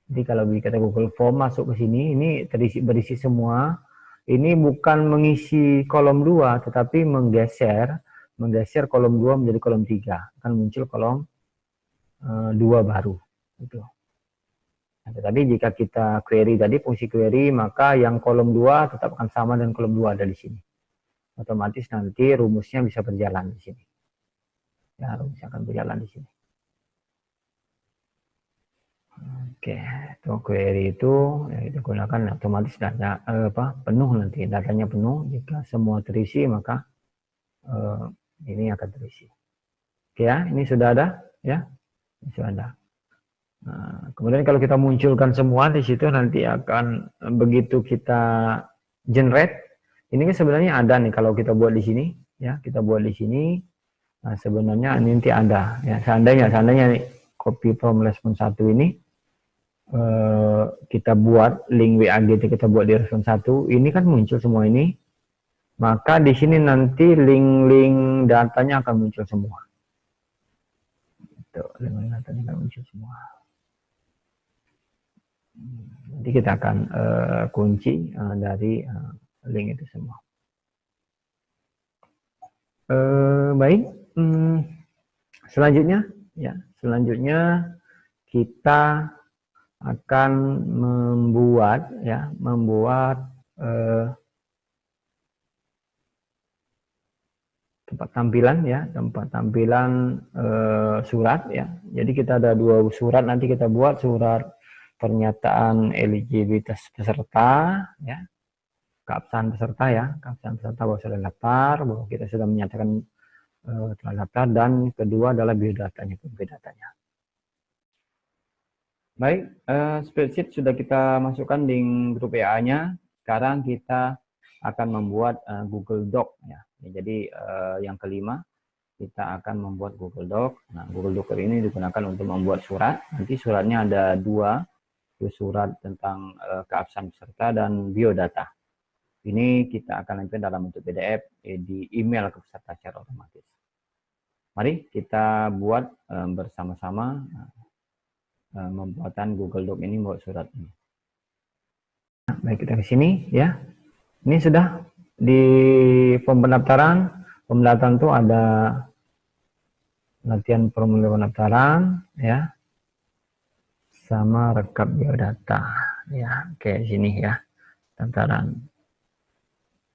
Jadi kalau kita Google Form masuk ke sini, ini berisi semua. Ini bukan mengisi kolom 2, tetapi menggeser, menggeser kolom 2 menjadi kolom 3, akan muncul kolom 2 baru. Gitu. Nah, tetapi jika kita query tadi, fungsi query, maka yang kolom 2 tetap akan sama dengan kolom 2 ada di sini. Otomatis nanti rumusnya bisa berjalan di sini. Ya, rumusnya akan berjalan di sini. Oke, itu query itu ya, kita gunakan otomatis data penuh nanti, datanya penuh. Jika semua terisi maka ini akan terisi. Oke ya, ini sudah ada ya, ini sudah ada. Nah, kemudian kalau kita munculkan semua di situ nanti akan begitu kita generate, ini kan sebenarnya ada nih kalau kita buat di sini ya, kita buat di sini. Nah, sebenarnya ini nanti ada ya, seandainya nih, copy from response 1 ini kita buat link WAGT, kita buat di respon 1, ini kan muncul semua ini, maka di sini nanti link-link datanya akan muncul semua. Tuh, link datanya akan muncul semua. Nanti kita akan kunci dari link itu semua. Baik, selanjutnya ya, kita akan membuat tempat tampilan surat ya. Jadi kita ada 2 surat, nanti kita buat surat pernyataan eligibilitas peserta ya, keabsahan peserta ya, keabsahan peserta bahwa sudah daftar, bahwa kita sudah menyatakan telah daftar, dan kedua adalah biodatanya. Baik, spreadsheet sudah kita masukkan di grup WA-nya. Sekarang kita akan membuat Google Doc ya. Jadi yang kelima, kita akan membuat Google Doc. Nah, Google Doc ini digunakan untuk membuat surat. Nanti suratnya ada 2, surat tentang keabsahan peserta dan biodata. Ini kita akan lempar dalam bentuk PDF di email ke peserta secara otomatis. Mari kita buat bersama-sama pembuatan Google Doc ini, buat surat ini. Nah, baik, kita ke sini ya. Ini sudah di form pendaftaran. Pendaftaran itu ada latihan formulir pendaftaran ya, sama rekap biodata ya. Oke, sini ya, pendaftaran.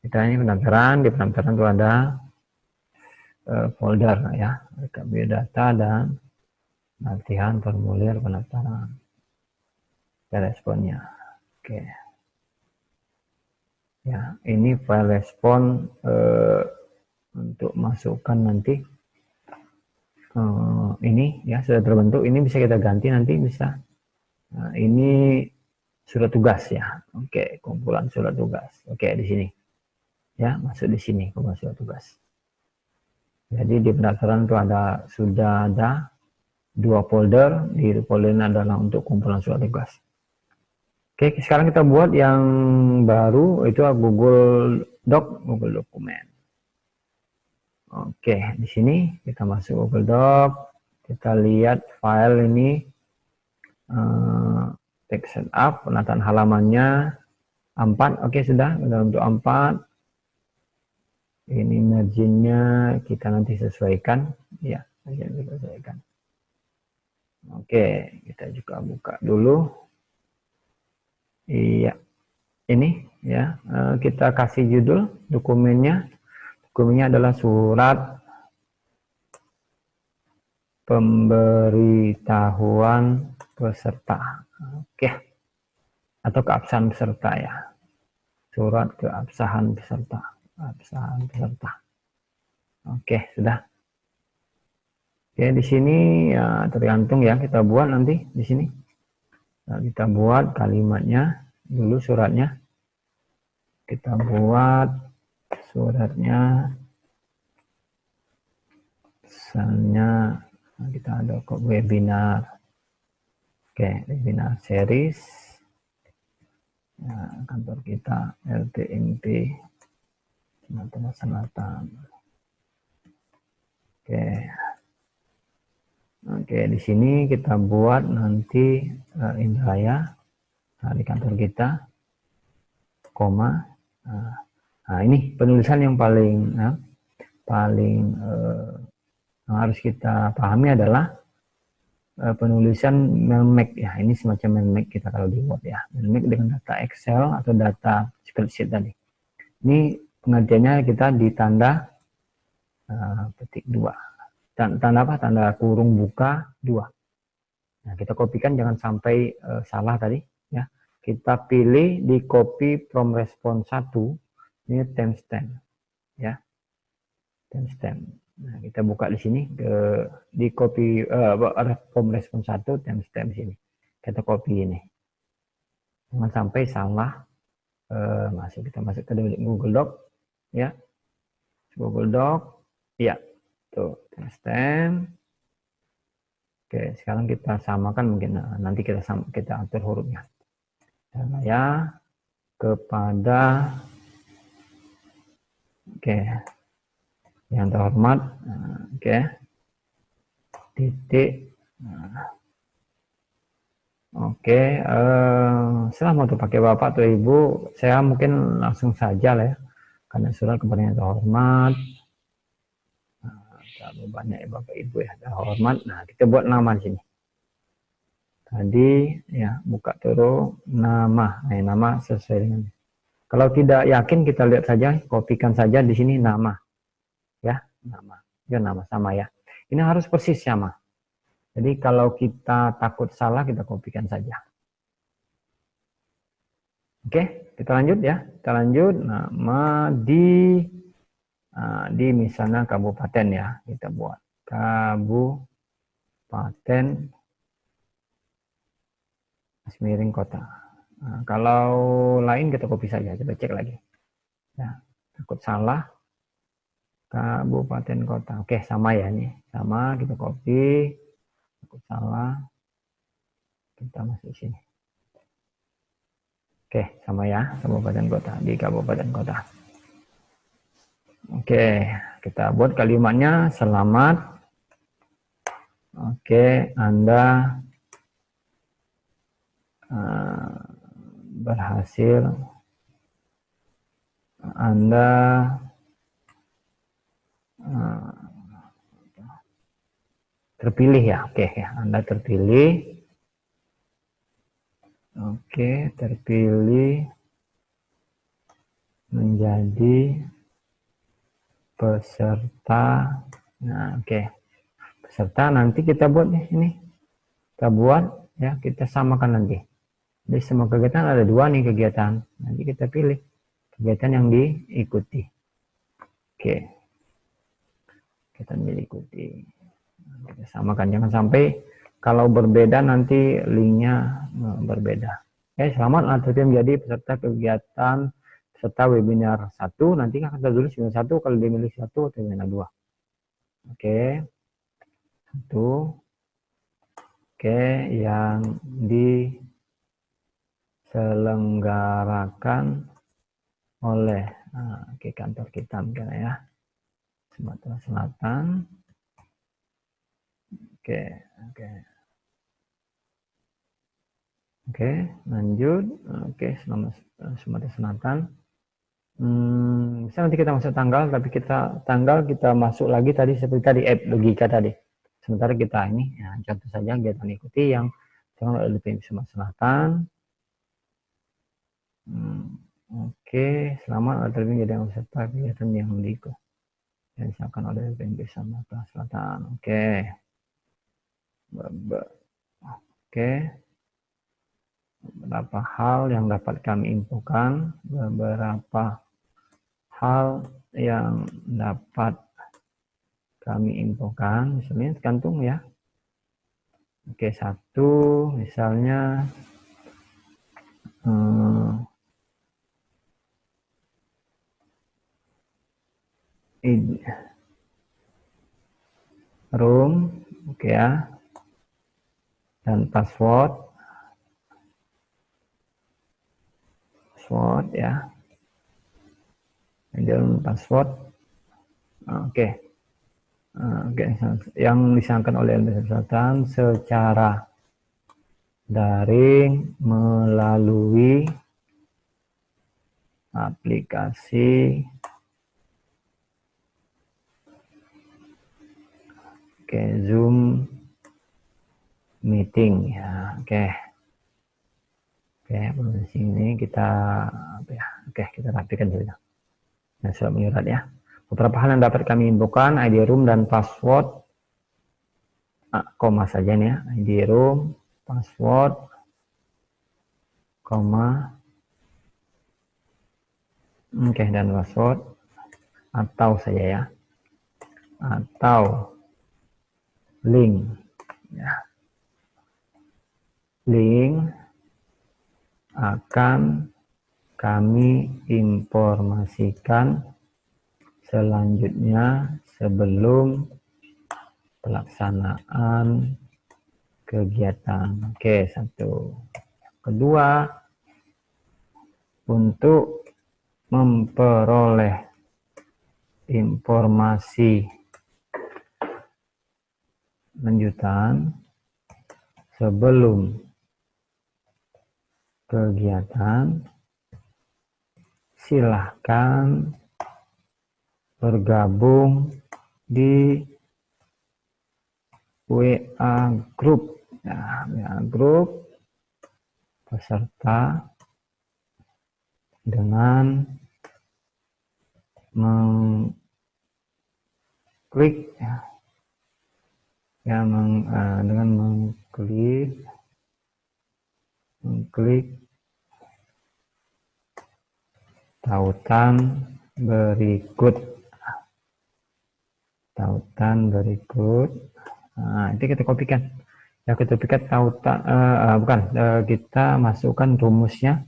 Kita ini pendaftaran, di pendaftaran itu ada folder ya, rekap biodata dan latihan formulir pendaftaran dan responnya. Oke ya, ini file respon untuk masukkan nanti ini ya, sudah terbentuk. Ini bisa kita ganti nanti, bisa. Nah, ini surat tugas ya. Oke, kumpulan surat tugas. Oke, di sini ya, masuk di sini kumpulan surat tugas. Jadi di pendaftaran itu sudah ada 2 folder. Di folder ini adalah untuk kumpulan surat tugas. Oke, sekarang kita buat yang baru, itu Google Doc, Google Dokumen. Oke, di sini kita masuk Google Doc, kita lihat file ini, text setup, penataan halamannya 4. Oke, sudah untuk 4. Ini marginnya kita nanti sesuaikan ya, sesuaikan. Oke, kita juga buka dulu. Iya, ini ya, kita kasih judul dokumennya. Dokumennya adalah surat pemberitahuan peserta. Oke, atau keabsahan peserta ya. Surat keabsahan peserta. Oke, sudah. Oke, di sini ya tergantung ya, kita buat nanti di sini. Nah, kita buat kalimatnya dulu, suratnya. Kita buat suratnya, misalnya kita ada kok webinar. Oke, webinar series. Nah, kantor kita LTMP Sumatera Selatan. Oke, di sini kita buat nanti Indraya di kantor kita, koma. Nah, ini penulisan yang paling yang harus kita pahami adalah penulisan melmek ya. Ini semacam melmek kita kalau di Word ya. Melmek dengan data Excel atau data spreadsheet tadi. Ini pengertiannya kita di tanda petik 2. Tanda apa? Tanda kurung buka 2. Nah, kita kopikan jangan sampai salah tadi ya. Kita pilih di copy from response 1, ini timestamp ya. Timestamp. Nah, kita buka di sini di copy from response 1 timestamp sini. Kita copy ini. Jangan sampai salah kita masuk ke Google Doc ya. Google Doc ya. Tuh, timestamp. Oke, sekarang kita samakan mungkin nanti kita atur hurufnya. Saya kepada yang terhormat, titik. Setelah mau pakai Bapak atau Ibu, saya mungkin langsung saja lah ya, karena surat kepada yang terhormat. Terlalu banyak ya Bapak Ibu ya, terhormat. Nah, kita buat nama di sini. Tadi ya, buka terus nama. Nah, nama sesuai dengan. Kalau tidak yakin kita lihat saja, kopikan saja di sini nama. Ya, nama. Ya, nama sama ya. Ini harus persis sama. Jadi kalau kita takut salah, kita kopikan saja. Oke, kita lanjut ya. Kita lanjut nama di misalnya kabupaten ya. Kita buat kabupaten miring kota. Nah, kalau lain kita copy saja, coba cek lagi. Ya, takut salah. Kabupaten kota. Oke, sama ya nih. Sama, kita copy. Takut salah. Kita masuk sini. Oke, sama ya, kabupaten kota. Di kabupaten kota. Oke, kita buat kalimatnya selamat. Oke, Anda berhasil, Anda terpilih ya. Oke ya, Anda terpilih. Oke, terpilih menjadi peserta. Nah, oke. Peserta nanti kita buat nih ini. Kita buat ya, kita samakan nanti. Di semua kegiatan ada 2 nih kegiatan. Nanti kita pilih kegiatan yang diikuti. Oke. Kita diikuti. Kita samakan, jangan sampai kalau berbeda nanti linknya berbeda. Oke, selamat terpilih menjadi peserta kegiatan peserta webinar 1. Nanti akan tertulis webinar 1 kalau dimilih 1 atau webinar 2. Oke. 1. Oke, yang diselenggarakan oleh kantor kita mungkin ya, Sumatera Selatan. Oke, lanjut. Oke, Sumatera Selatan. Bisa nanti kita masuk tanggal, tapi kita masuk lagi tadi seperti tadi app logika tadi. Sementara kita ini ya, contoh saja kita ikuti yang oleh LPM Sumatera Selatan. Oke, selamat terpilih menjadi peserta kegiatan yang diikuti yang disampaikan oleh LPM Sumatera Selatan. Oke. Beberapa hal yang dapat kami infokan, beberapa hal yang dapat kami infokan, misalnya kantung ya. Oke, 1 misalnya room, oke ya, dan password ya, dan password. Oke, yang disangkakan oleh LPM Selatan secara daring melalui aplikasi Oke, Zoom meeting ya. Oke, di sini kita kita rapikan dulu. Nah, sudah menyurat ya. Beberapa hal yang dapat kami infokan, ID room dan password. Koma saja nih ya, ID room, password, koma, dan password, atau saja ya, atau link ya, link akan kami informasikan selanjutnya sebelum pelaksanaan kegiatan. Oke, satu. Kedua, untuk memperoleh informasi lanjutan sebelum kegiatan, silahkan bergabung di WA Group. Nah, WA Group peserta dengan mengklik dengan mengklik tautan berikut. Nah, itu kita kopikan ya, kita kopikan tautan kita masukkan rumusnya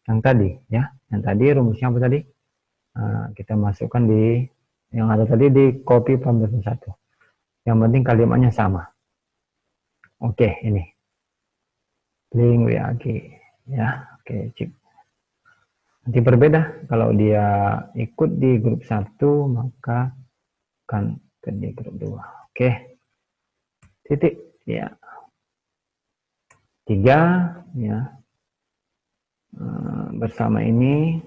yang tadi ya, rumusnya apa tadi, kita masukkan di yang ada tadi, di copy from satu, yang penting kalimatnya sama. Oke, ini link WAG ya. Oke, cip. Nanti berbeda kalau dia ikut di grup 1, maka akan ke di grup 2. Oke, titik ya. 3 ya. Bersama ini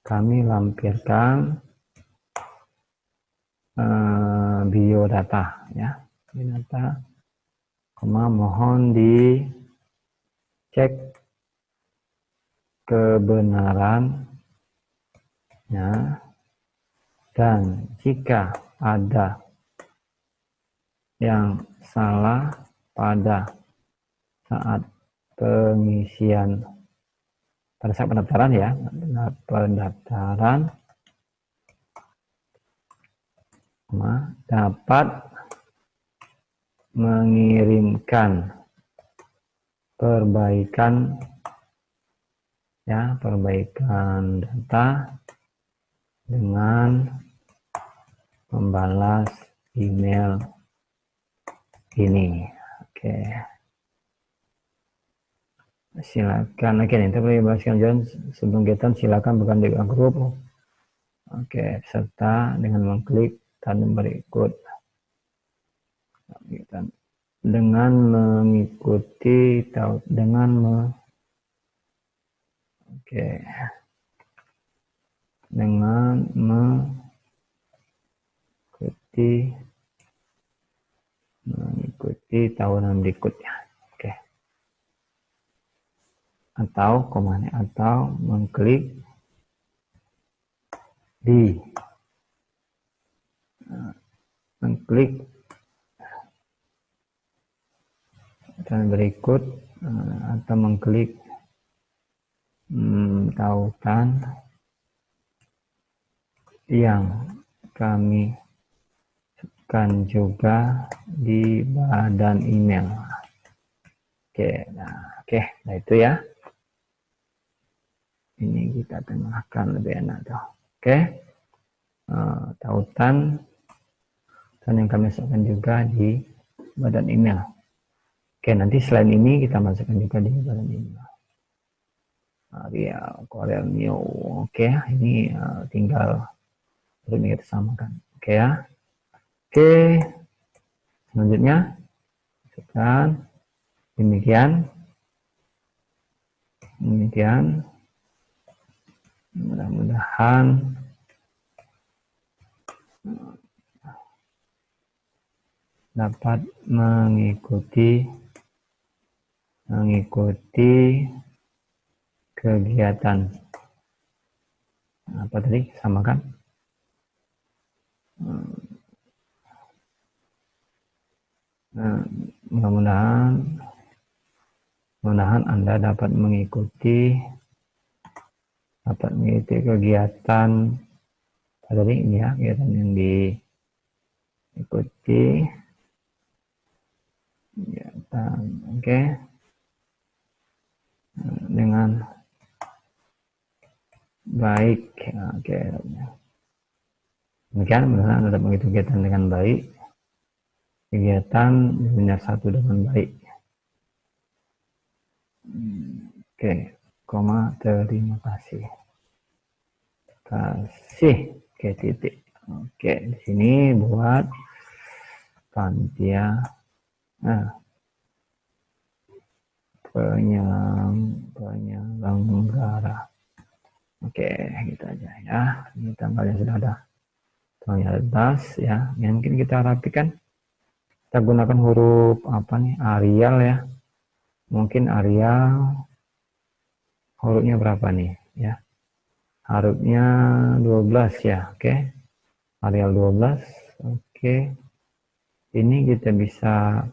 kami lampirkan biodata ya, biodata, mohon dicek kebenaran ya, dan jika ada yang salah pada saat pengisian, pada saat pendaftaran ya, dapat mengirimkan perbaikan data dengan membalas email ini. Oke. Silakan. Oke, nanti boleh bahaskan John sebelum kegiatan, silakan bukan di grup. Oke, serta dengan mengklik tanda berikut dengan mengikuti mengikuti tahunan berikutnya. Oke. Atau mengklik dan berikut, atau mengklik tautan yang kami kan juga di badan email. Nah itu ya. Ini kita tengahkan lebih enak tuh. Tautan yang kami masukkan juga di badan email. Nanti selain ini kita masukkan juga di badan email. Area Korea New. Ini tinggal kita samakan. Ya. Selanjutnya masukkan demikian. Mudah-mudahan dapat mengikuti kegiatan. Apa tadi? Sama kan? Mudah-mudahan Anda dapat mengikuti kegiatan tadi ini ya, kegiatan yang diikuti kegiatan, oke, dengan baik, oke. Demikian, mudah-mudahan Anda dapat mengikuti kegiatan dengan baik, kegiatan benar satu dengan baik. Oke, koma, terima kasih. Oke, titik. Oke, di sini buat panitia penyelenggara. Oke, gitu aja ya. Ini tanggalnya sudah ada. Tanggalnya atas ya. Yang mungkin kita rapikan. Kita gunakan huruf apa nih? Arial ya. Mungkin Arial hurufnya berapa nih ya? Hurufnya 12 ya. Oke. Arial 12. Oke. Ini kita bisa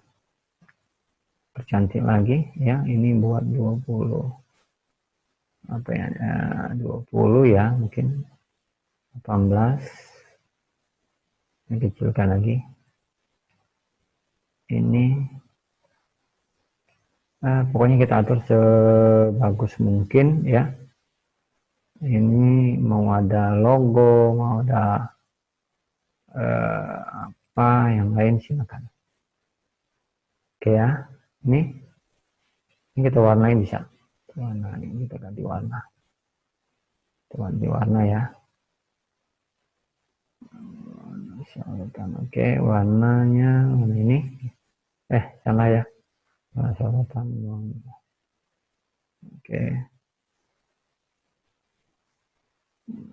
percantik lagi ya. Ini buat 20. Apa ya? 20 ya, mungkin 18. Ini kecilkan lagi. Ini pokoknya kita atur sebagus mungkin ya. Ini mau ada logo, mau ada apa yang lain silakan. Oke ya, ini kita warnai bisa. Warna ini kita ganti warna. Kita ganti warna ya. Oke, warnanya warna ini. Salah ya. Sorotan. Oke.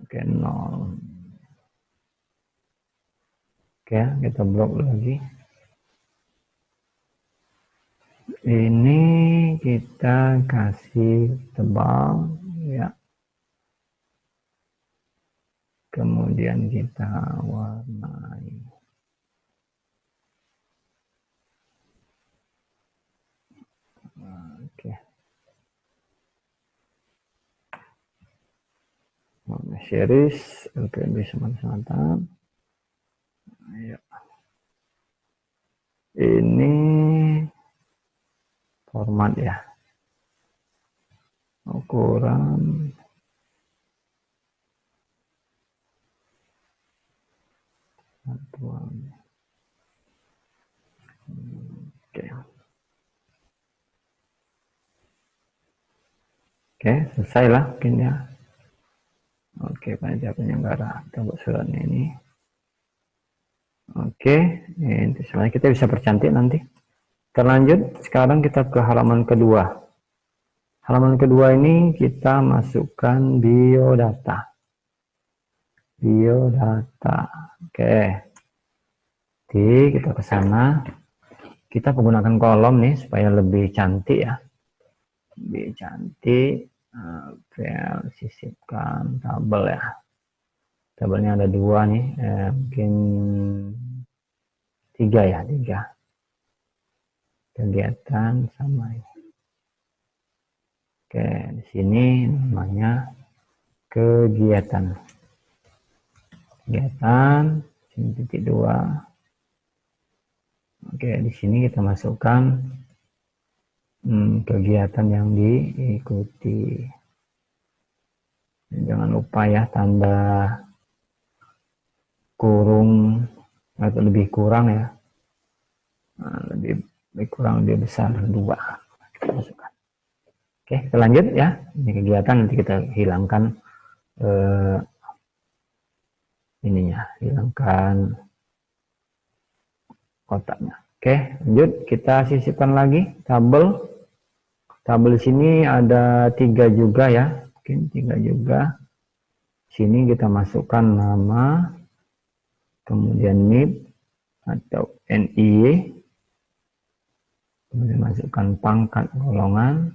Oke, 0. Oke, kita blok lagi. Ini kita kasih tebal ya. Kemudian kita warnai. Oke. Warna series LPB Sumatera Selatan. Ayo. Ini format ya. Ukuran satuan. Oke. Oke, selesai lah mungkin ya. Oke, panitia penyelenggara. Kita buat suratnya ini. Oke, ini sebenarnya kita bisa percantik nanti. Kita lanjut, sekarang kita ke halaman kedua. Halaman kedua ini kita masukkan biodata. Biodata. Oke. Jadi kita ke sana. Kita menggunakan kolom nih supaya lebih cantik ya. Lebih cantik. Sisipkan tabel ya. Tabelnya ada 2 nih, mungkin 3 ya, 3 kegiatan sama ini. Oke, di sini namanya kegiatan. Sini titik 2. Oke, di sini kita masukkan kegiatan yang diikuti. Jangan lupa ya tanda kurung atau lebih kurang ya, lebih kurang lebih besar 2 kita masukkan. Oke, kita lanjut ya. Ini kegiatan, nanti kita hilangkan hilangkan kotaknya. Oke, lanjut, kita sisipkan lagi tabel. Tabel sini ada 3 juga ya, mungkin 3 juga. Sini kita masukkan nama, kemudian NIP, atau NIY, kemudian masukkan pangkat golongan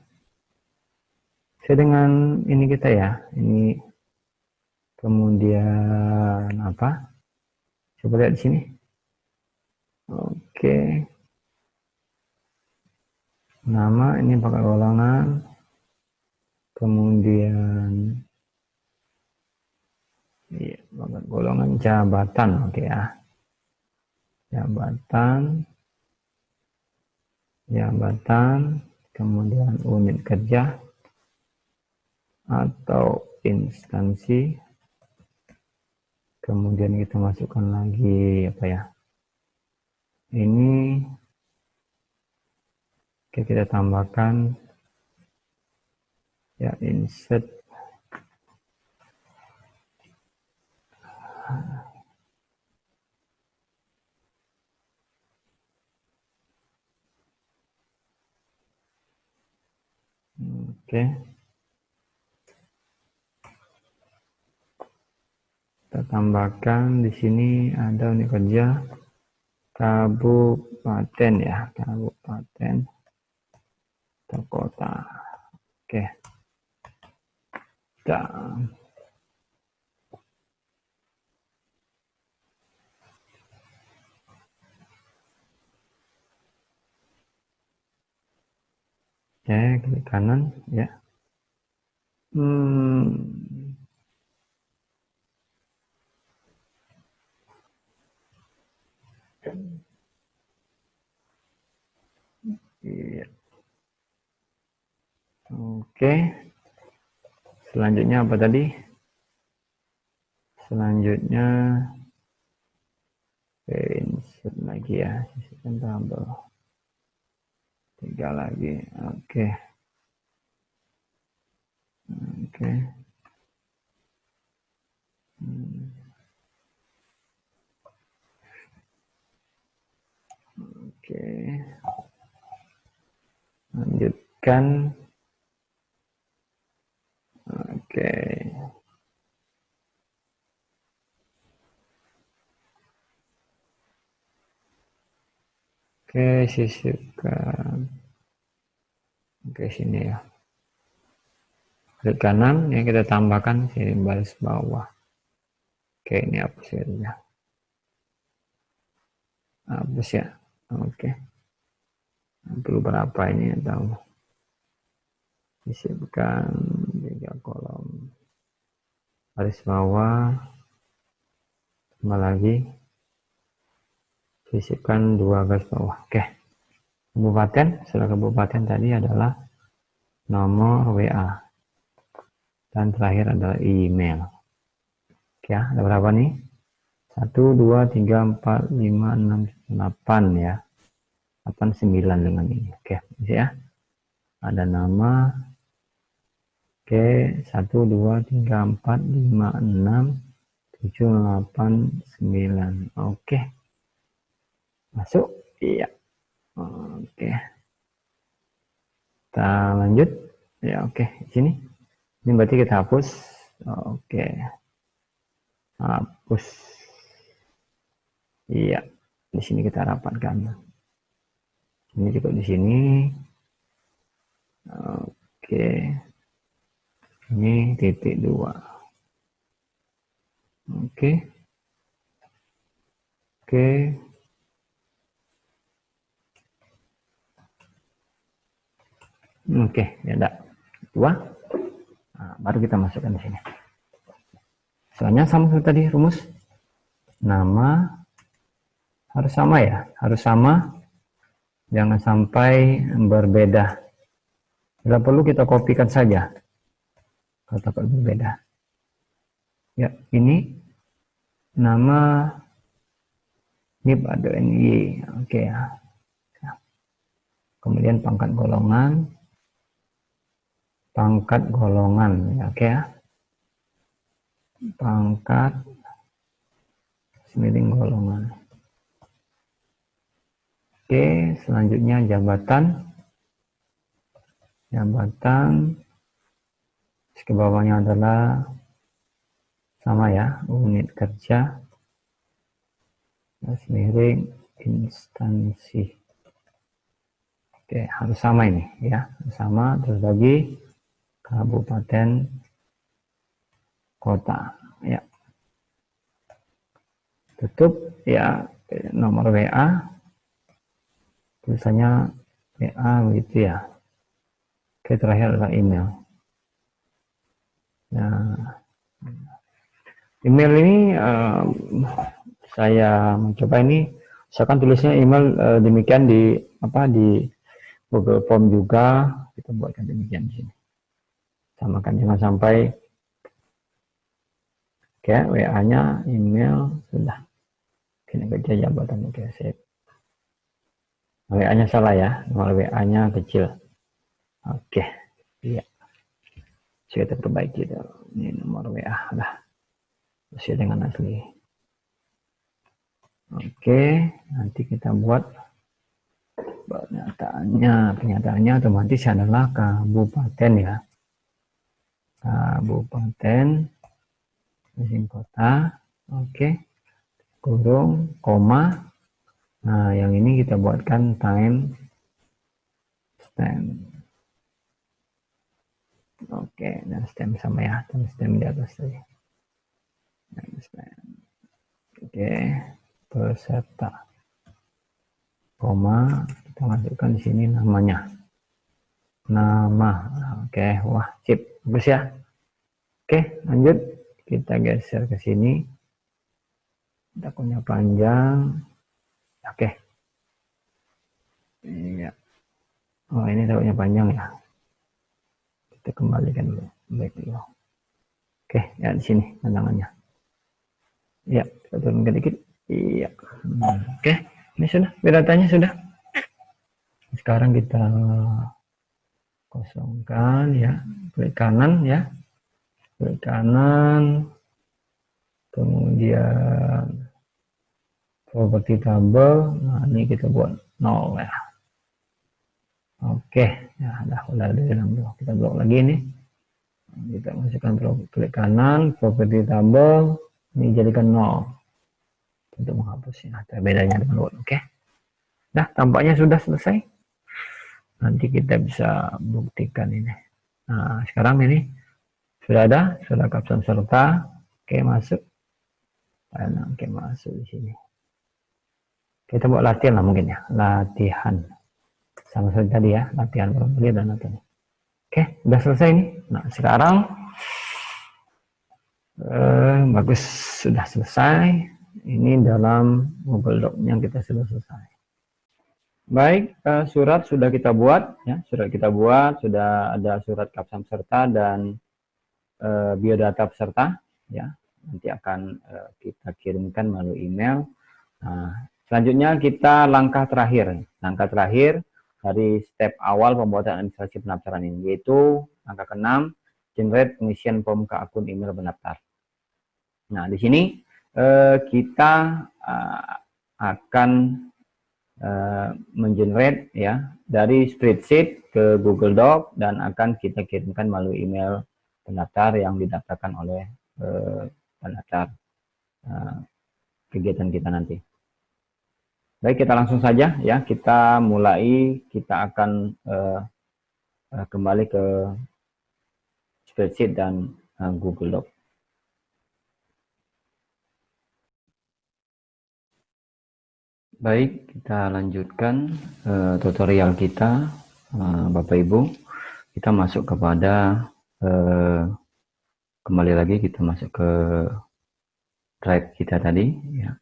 sesuai dengan ini kita ya, ini kemudian apa, coba lihat di sini. Oke, nama ini pangkat golongan, kemudian iya, pangkat golongan jabatan. Oke ya, jabatan, kemudian unit kerja atau instansi, kemudian kita masukkan lagi apa ya, ini kita tambahkan ya, insert oke. Kita tambahkan di sini ada unit kerja kabupaten ya, kabupaten atau kota. Oke. Dan klik kanan ya. Iya. Oke. Selanjutnya apa tadi? Selanjutnya insert lagi ya, sistem tabel 3 lagi. Oke. Oke. Oke. Lanjutkan. Oke. Oke, sisipkan. Oke, sini ya. Klik kanan yang kita tambahkan sini baris bawah. Oke, ini hapus ya. Hapus ya. Oke. Perlu berapa ini atau sisipkan 3 kolom. Baris bawah. Tambah lagi. Sisipkan 2 garis bawah. Oke. Kabupaten, setelah kabupaten tadi adalah nomor WA. Dan terakhir adalah email. Oke ya, ada berapa nih? 1, 2, 3, 4, 5, 6, 8 ya. 8, 9 dengan ini. Oke, ya. Ada nama. Oke, 1, 2, 3, 4, 5, 6, 7, 8, 9. Oke. Masuk? Iya. Oke. Kita lanjut. Ya, oke. Sini. Ini berarti kita hapus. Oke. Hapus. Iya. Di sini kita rapatkan. Ini juga di sini. Oke. Ini titik 2. Oke. Oke. Oke, ya enggak. 2. Nah, baru kita masukkan di sini. Soalnya sama seperti tadi rumus. Nama harus sama ya, harus sama. Jangan sampai berbeda. Bila perlu kita kopikan saja. Kata berbeda. Ya, ini nama NIP ada NY. Oke ya. Kemudian pangkat golongan. Ya, oke ya. Pangkat miring golongan. Oke, selanjutnya jabatan. Ke bawahnya adalah sama ya, unit kerja. garis miring instansi. Oke, harus sama ini ya, sama. Terus lagi kabupaten kota ya, tutup ya. Nomor WA tulisannya WA gitu ya. Oke, terakhir adalah email. Nah, email ini saya mencoba ini, misalkan tulisnya email demikian di Google Form juga kita buatkan demikian di sini. Samakan, jangan sampai kayak WA-nya email sudah. Kini kerja jabatan, oke sip. WA-nya salah ya, nomor WA-nya kecil. Oke, iya. Kita perbaiki dulu. Ini nomor WA lah, sesuai dengan asli. Oke, nanti kita buat penyataannya otomatis adalah kabupaten ya, kabupaten mesin kota. Oke, kurung koma. Nah, yang ini kita buatkan time stamp. Oke, dan stamp sama ya, stamp di atas tadi. Oke, peserta koma, kita masukkan di sini namanya, nama. Oke, wah sip, bagus ya. Oke, lanjut, kita geser ke sini, dakunnya panjang. Oke, iya. Oh, ini dakunnya panjang ya, kita kembalikan dulu, baik dulu. Oke, ya di sini pandangannya. Ya, kita turunkan dikit. Iya. Oke, ini sudah, bioddatanya sudah. Sekarang kita kosongkan ya, klik kanan ya, klik kanan, kemudian properti tabel. Nah, ini kita buat 0 ya. Oke, ya udah di dalam blok. Kita blok lagi nih. Kita masukkan klik kanan, properti tabel. Ini jadikan 0 untuk menghapusnya. Ada bedanya dengan Word. Oke. Nah, tampaknya sudah selesai. Nanti kita bisa buktikan ini. Nah, sekarang ini sudah ada, sudah kapsul serta. Oke, masuk. Nah, oke, masuk di sini. Kita buat latihan lah mungkin ya, latihan. Sama seperti tadi ya, latihan probability dan latihan. Oke, sudah selesai nih. Nah, sekarang bagus, sudah selesai. Ini dalam Google Doc yang kita sudah selesai. Baik, surat sudah kita buat ya, sudah ada surat kapsam peserta dan biodata peserta ya. Nanti akan kita kirimkan melalui email. Nah, selanjutnya kita langkah terakhir dari step awal pembuatan administrasi pendaftaran ini, yaitu langkah ke-6, generate pengisian form ke akun email pendaftar. Nah, di sini kita akan mengenerate ya dari spreadsheet ke Google Doc dan akan kita kirimkan melalui email pendaftar yang didaftarkan oleh pendaftar kegiatan kita nanti. Baik, kita langsung saja ya, kita mulai. Kita akan kembali ke spreadsheet dan Google Doc. Baik, kita lanjutkan tutorial kita, Bapak Ibu. Kita masuk kepada kembali lagi, kita masuk ke drive kita tadi ya.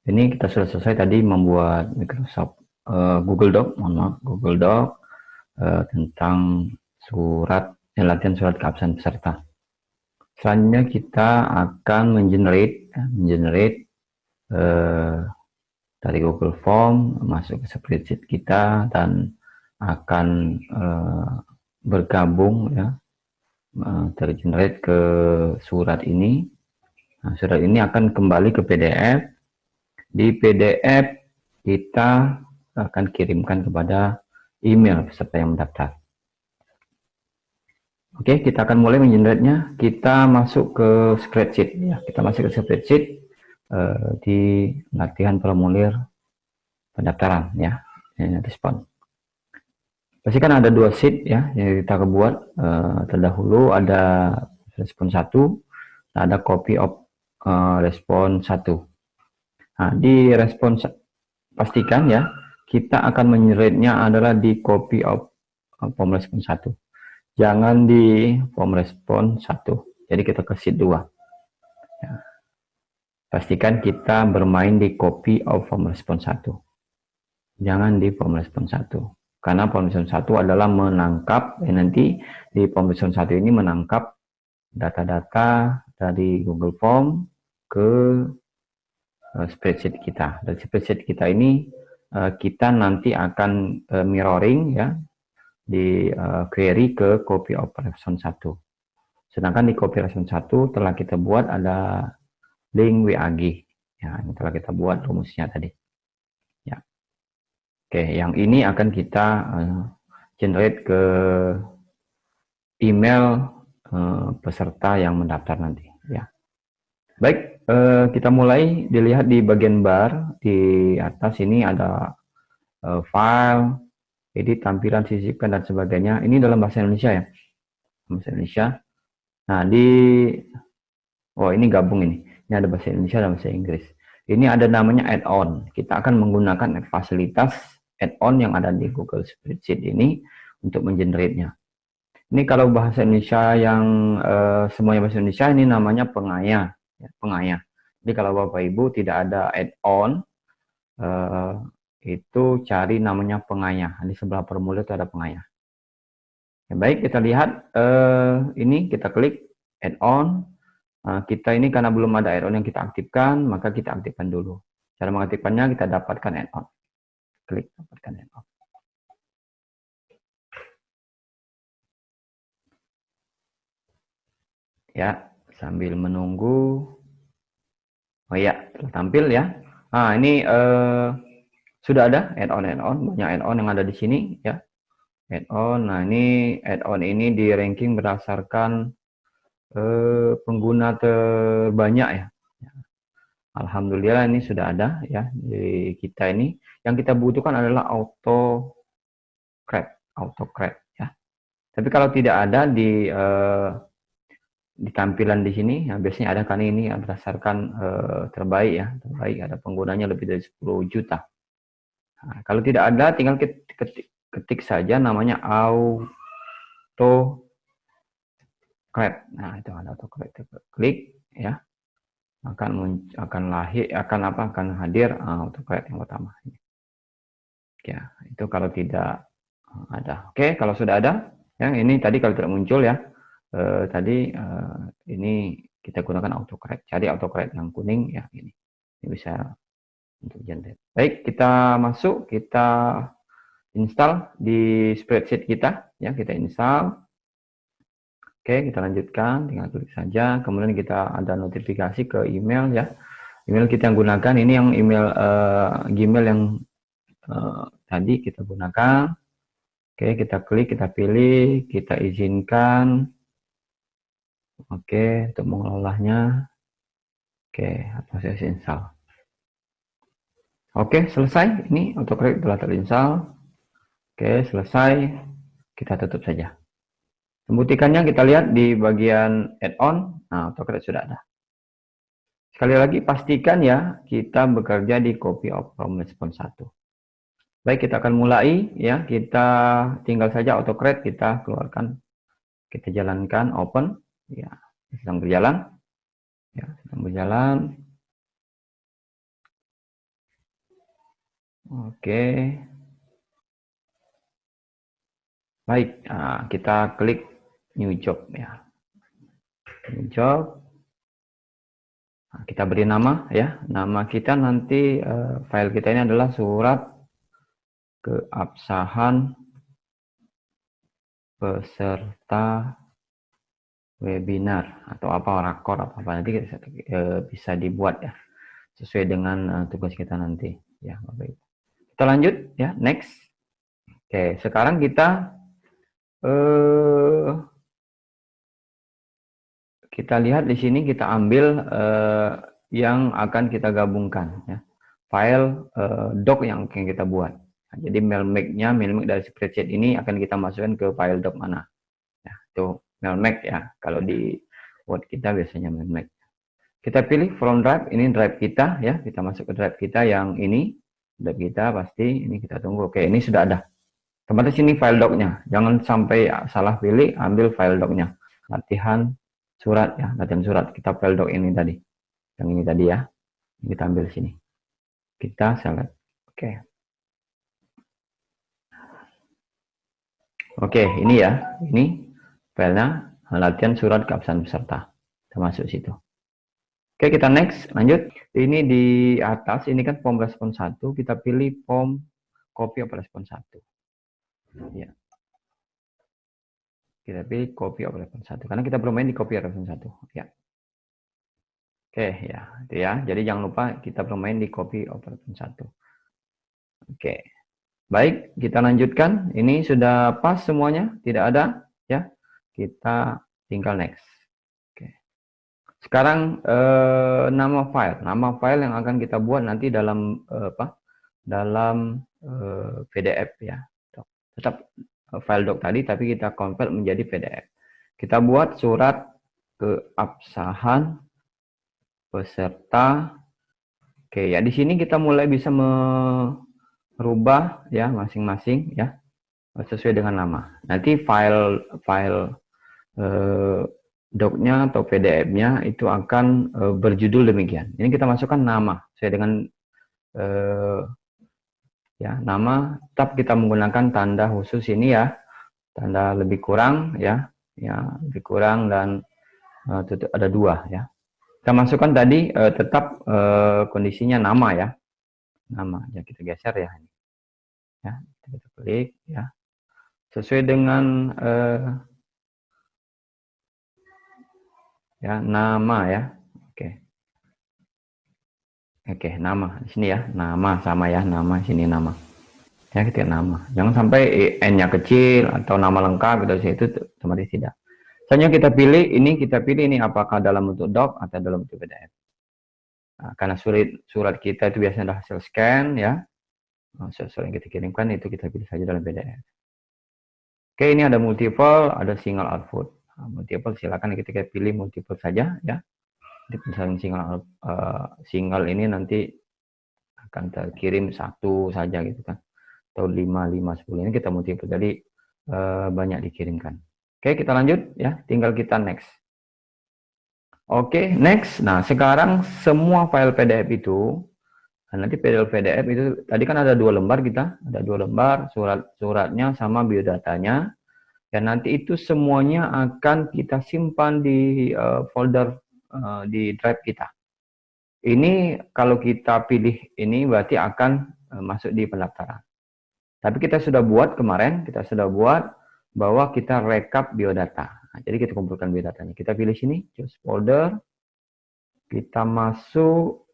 Ini kita sudah selesai tadi membuat Microsoft Google Doc, Google Doc tentang latihan surat keabsahan peserta. Selanjutnya kita akan mengenerate dari Google Form masuk ke spreadsheet kita dan akan bergabung ya, tergenerate ke surat ini. Nah, surat ini akan kembali ke PDF. Di PDF kita akan kirimkan kepada email peserta yang mendaftar. Oke, kita akan mulai mengenerate-nya. Kita masuk ke spreadsheet ya. Kita masuk ke spreadsheet. di latihan formulir pendaftaran ya, respon. Pasti kan ada 2 sheet ya yang kita buat. Terdahulu ada respon 1, ada copy of respon 1. Nah, di respon pastikan ya, kita akan menyerapnya adalah di copy of form respon 1. Jangan di form respon 1. Jadi kita ke sheet 2. Ya. Pastikan kita bermain di copy of form respon 1. Jangan di form respon 1. Karena form respon 1 adalah menangkap, nanti di form respon 1 ini menangkap data-data dari Google Form ke spreadsheet kita. Dari spreadsheet kita ini kita nanti akan mirroring ya di query ke copy of respon 1. Sedangkan di copy respon 1 telah kita buat ada link WAG. Ya, ini telah kita buat rumusnya tadi. Ya. Oke, yang ini akan kita generate ke email peserta yang mendaftar nanti ya. Baik, kita mulai. Dilihat di bagian bar di atas ini ada file, edit, tampilan, sisipkan dan sebagainya. Ini dalam bahasa Indonesia ya, bahasa Indonesia. Nah ini gabung ini. Ini ada bahasa Indonesia dan bahasa Inggris. Ini ada namanya add-on. Kita akan menggunakan fasilitas add-on yang ada di Google Spreadsheet ini untuk mengenerate-nya. Ini kalau bahasa Indonesia yang semuanya bahasa Indonesia ini namanya pengaya. Ya, pengaya. Jadi kalau Bapak Ibu tidak ada add-on, itu cari namanya pengaya. Di sebelah formulir itu ada pengaya. Ya, baik, kita lihat ini kita klik add-on. Kita ini karena belum ada add-on yang kita aktifkan, maka kita aktifkan dulu. Cara mengaktifkannya kita dapatkan add-on. Klik dapatkan add-on. Ya, sambil menunggu. Oh ya, telah tampil ya. Nah, ini sudah ada add-on, banyak add-on yang ada di sini ya. Add-on. Nah, ini add-on ini di ranking berdasarkan pengguna terbanyak ya. Alhamdulillah ini sudah ada ya di kita ini. Yang kita butuhkan adalah AutoCred ya. Tapi kalau tidak ada di tampilan di sini, ya, biasanya ada kan ini ya, berdasarkan terbaik ya, terbaik ada penggunanya lebih dari 10 juta. Nah, kalau tidak ada, tinggal ketik saja namanya AutoCred. Nah, itu ada AutoCred, klik ya, akan hadir AutoCred yang pertama. Ya, itu kalau tidak ada. Oke, kalau sudah ada, yang ini tadi kalau tidak muncul ya. Ini kita gunakan AutoCred. Cari AutoCred yang kuning ya ini bisa untuk generate. Baik, kita masuk, kita install di spreadsheet kita ya, kita install. Oke, kita lanjutkan, tinggal klik saja. Kemudian kita ada notifikasi ke email ya. Email kita yang gunakan ini yang email Gmail yang tadi kita gunakan. Oke, kita klik, kita pilih, kita izinkan. Oke, untuk mengelolanya. Oke, proses install. Oke, selesai. Ini AutoCred telah terinstall. Oke, selesai. Kita tutup saja. Pembuktikannya kita lihat di bagian add-on. Nah, AutoCred sudah ada. Sekali lagi pastikan ya, kita bekerja di copy of form respon 1. Baik, kita akan mulai ya. Kita tinggal saja AutoCred kita keluarkan. Kita jalankan open. Ya, sedang berjalan. Ya, sedang berjalan. Oke. Baik, kita klik new job ya. New job. Nah, kita beri nama ya. Nama kita nanti file kita ini adalah surat keabsahan peserta webinar atau apa rakor apa nanti bisa dibuat ya sesuai dengan tugas kita nanti ya. Baik. Kita lanjut ya, next. Oke, sekarang kita kita lihat di sini, kita ambil yang akan kita gabungkan, ya. File doc yang akan kita buat. Nah, jadi mailmake-nya, mailmake dari spreadsheet ini akan kita masukkan ke file doc mana. Ya, itu mailmake ya. Kalau di Word kita biasanya mailmake. Kita pilih from drive, ini drive kita ya. Kita masuk ke drive kita yang ini. Drive kita pasti ini kita tunggu. Oke, ini sudah ada. Otomatis ini file doc-nya. Jangan sampai salah pilih, ambil file doc-nya. Latihan surat ya, latihan surat. Kita file doc ini tadi. Yang ini tadi ya. Kita ambil sini. Kita select. Oke. Oke, ini ya. Ini filenya latihan surat keabsahan peserta. Kita masuk situ. Oke, kita next, lanjut. Ini di atas, ini kan form respon 1, kita pilih form copy of respon 1. Ya. Kita pilih copy of respon 1, karena kita bermain di copy of respon 1. Ya. Oke, ya, itu ya. Jadi jangan lupa kita bermain di copy of respon 1. Oke. Baik, kita lanjutkan. Ini sudah pas semuanya, tidak ada, ya. Kita tinggal next. Sekarang nama file yang akan kita buat nanti dalam dalam PDF ya. Tetap file doc tadi, tapi kita convert menjadi PDF. Kita buat surat keabsahan peserta. Oke ya, di sini kita mulai bisa merubah ya masing-masing ya sesuai dengan nama. Nanti file doc-nya atau PDF-nya itu akan berjudul demikian. Ini kita masukkan nama sesuai dengan ya nama. Tetap kita menggunakan tanda khusus ini ya, tanda lebih kurang ya, lebih kurang dan ada 2 ya. Kita masukkan tadi tetap kondisinya nama ya, nama ya, kita geser ya, kita klik ya sesuai dengan ya nama ya. Oke, nama di sini ya, nama sama ya, nama sini nama ya, ketik nama, jangan sampai n-nya kecil atau nama lengkap gitu, itu otomatis tidak. Selanjutnya kita pilih ini apakah dalam bentuk doc atau dalam bentuk PDF. Nah, karena surat kita itu biasanya adalah hasil scan ya, surat yang kita kirimkan itu kita pilih saja dalam PDF. Oke, ini ada multiple, ada single output. Nah, multiple silakan kita pilih multiple saja ya. Di misalnya single ini nanti akan terkirim 1 saja gitu kan, atau 5, 10 ini kita multiple, jadi banyak dikirimkan. Oke, kita lanjut ya, tinggal kita next. Oke, next. Nah, sekarang semua file PDF itu, nanti PDF itu tadi kan ada 2 lembar, kita ada 2 lembar suratnya sama biodatanya. Dan nanti itu semuanya akan kita simpan di folder di drive kita. Ini kalau kita pilih ini berarti akan masuk di pendaftaran. Tapi kita sudah buat kemarin, bahwa kita rekap biodata. Nah, jadi kita kumpulkan biodatanya. Kita pilih sini, choose folder. Kita masuk.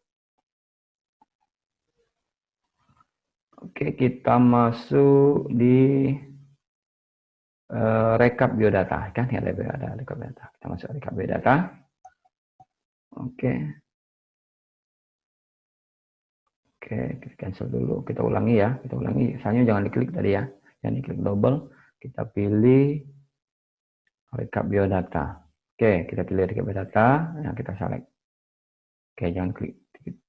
Oke, kita masuk di rekap biodata kan ya, ada rekap biodata. Kita masuk rekap biodata. Oke, kita cancel dulu, kita ulangi ya, misalnya jangan diklik tadi ya, jangan diklik double, kita pilih rekap biodata. Oke, kita pilih rekap biodata, yang kita select. Oke, jangan klik,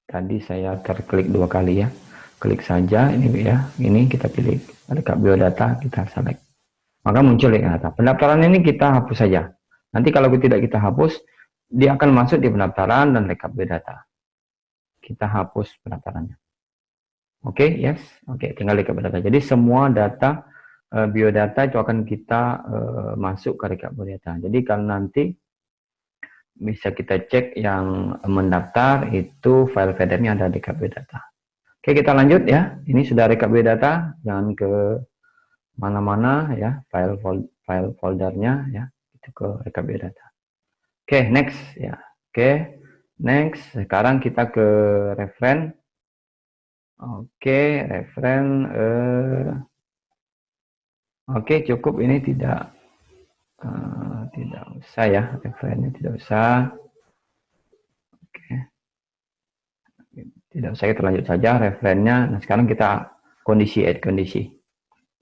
tadi saya terklik 2 kali ya, klik saja ini ya, ini kita pilih rekap biodata, kita select. Maka muncul di atas. Pendaftaran ini kita hapus saja. Nanti kalau tidak kita hapus, dia akan masuk di pendaftaran dan rekap biodata. Kita hapus pendaftarannya. Oke, yes. Oke, tinggal rekap biodata. Jadi semua data biodata itu akan kita masuk ke rekap biodata. Jadi kalau nanti bisa kita cek yang mendaftar itu file PDF-nya ada di rekap biodata. Oke, kita lanjut ya. Ini sudah rekap biodata, jangan ke mana-mana ya, file foldernya ya, itu ke rekap biodata. Oke, next ya. Oke, next. Sekarang kita ke referen. Oke, referen. Oke, cukup ini tidak usah ya, referennya tidak usah. Oke. saya terlanjut saja referennya. Nah, sekarang kita add kondisi.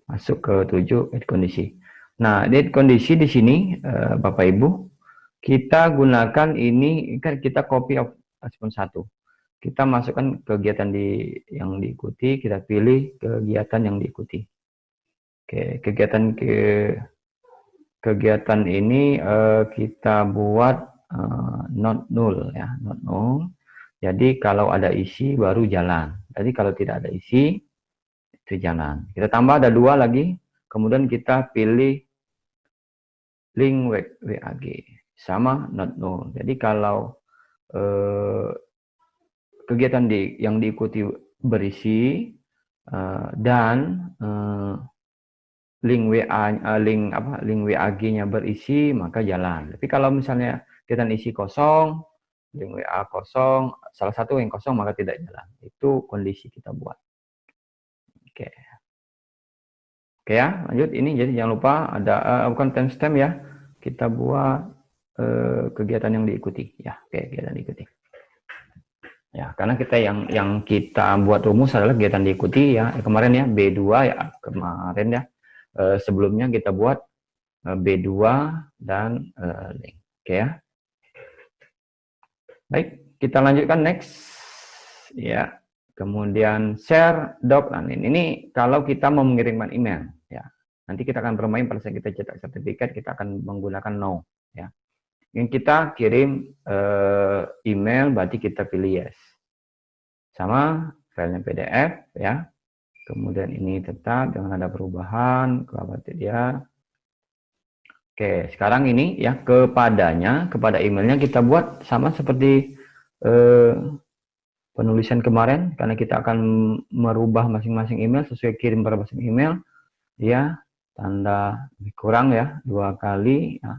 Masuk ke 7 add kondisi. Nah, add kondisi di sini Bapak Ibu, kita gunakan ini kan kita copy of respon 1. Kita masukkan kegiatan yang diikuti, kita pilih kegiatan yang diikuti. Oke, kegiatan ini kita buat not null ya, not null. Jadi kalau ada isi baru jalan. Jadi kalau tidak ada isi itu jalan. Kita tambah ada 2 lagi, kemudian kita pilih link WAG sama not null. Jadi kalau kegiatan yang diikuti berisi dan link WAG-nya berisi, maka jalan. Tapi kalau misalnya kegiatan isi kosong, link WA kosong, salah satu yang kosong, maka tidak jalan. Itu kondisi kita buat. Oke. Oke ya, lanjut ini. Jadi jangan lupa ada bukan timestamp ya. Kita buat kegiatan yang diikuti ya. Oke, kegiatan diikuti. Ya, karena kita yang kita buat rumus adalah kegiatan diikuti ya. Kemarin ya B2 ya, kemarin ya. Sebelumnya kita buat B2 dan link. Oke ya. Baik, kita lanjutkan next. Ya. Kemudian share doc. Nah, ini kalau kita mau mengirimkan email ya. Nanti kita akan bermain pada saat kita cetak sertifikat, kita akan menggunakan no ya. Yang kita kirim email berarti kita pilih yes. Sama filenya PDF ya. Kemudian ini tetap jangan ada perubahan, kepada dia. Oke, sekarang ini ya kepada emailnya kita buat sama seperti penulisan kemarin, karena kita akan merubah masing-masing email sesuai kirim pada masing email. Ya, tanda kurang ya 2 kali ya.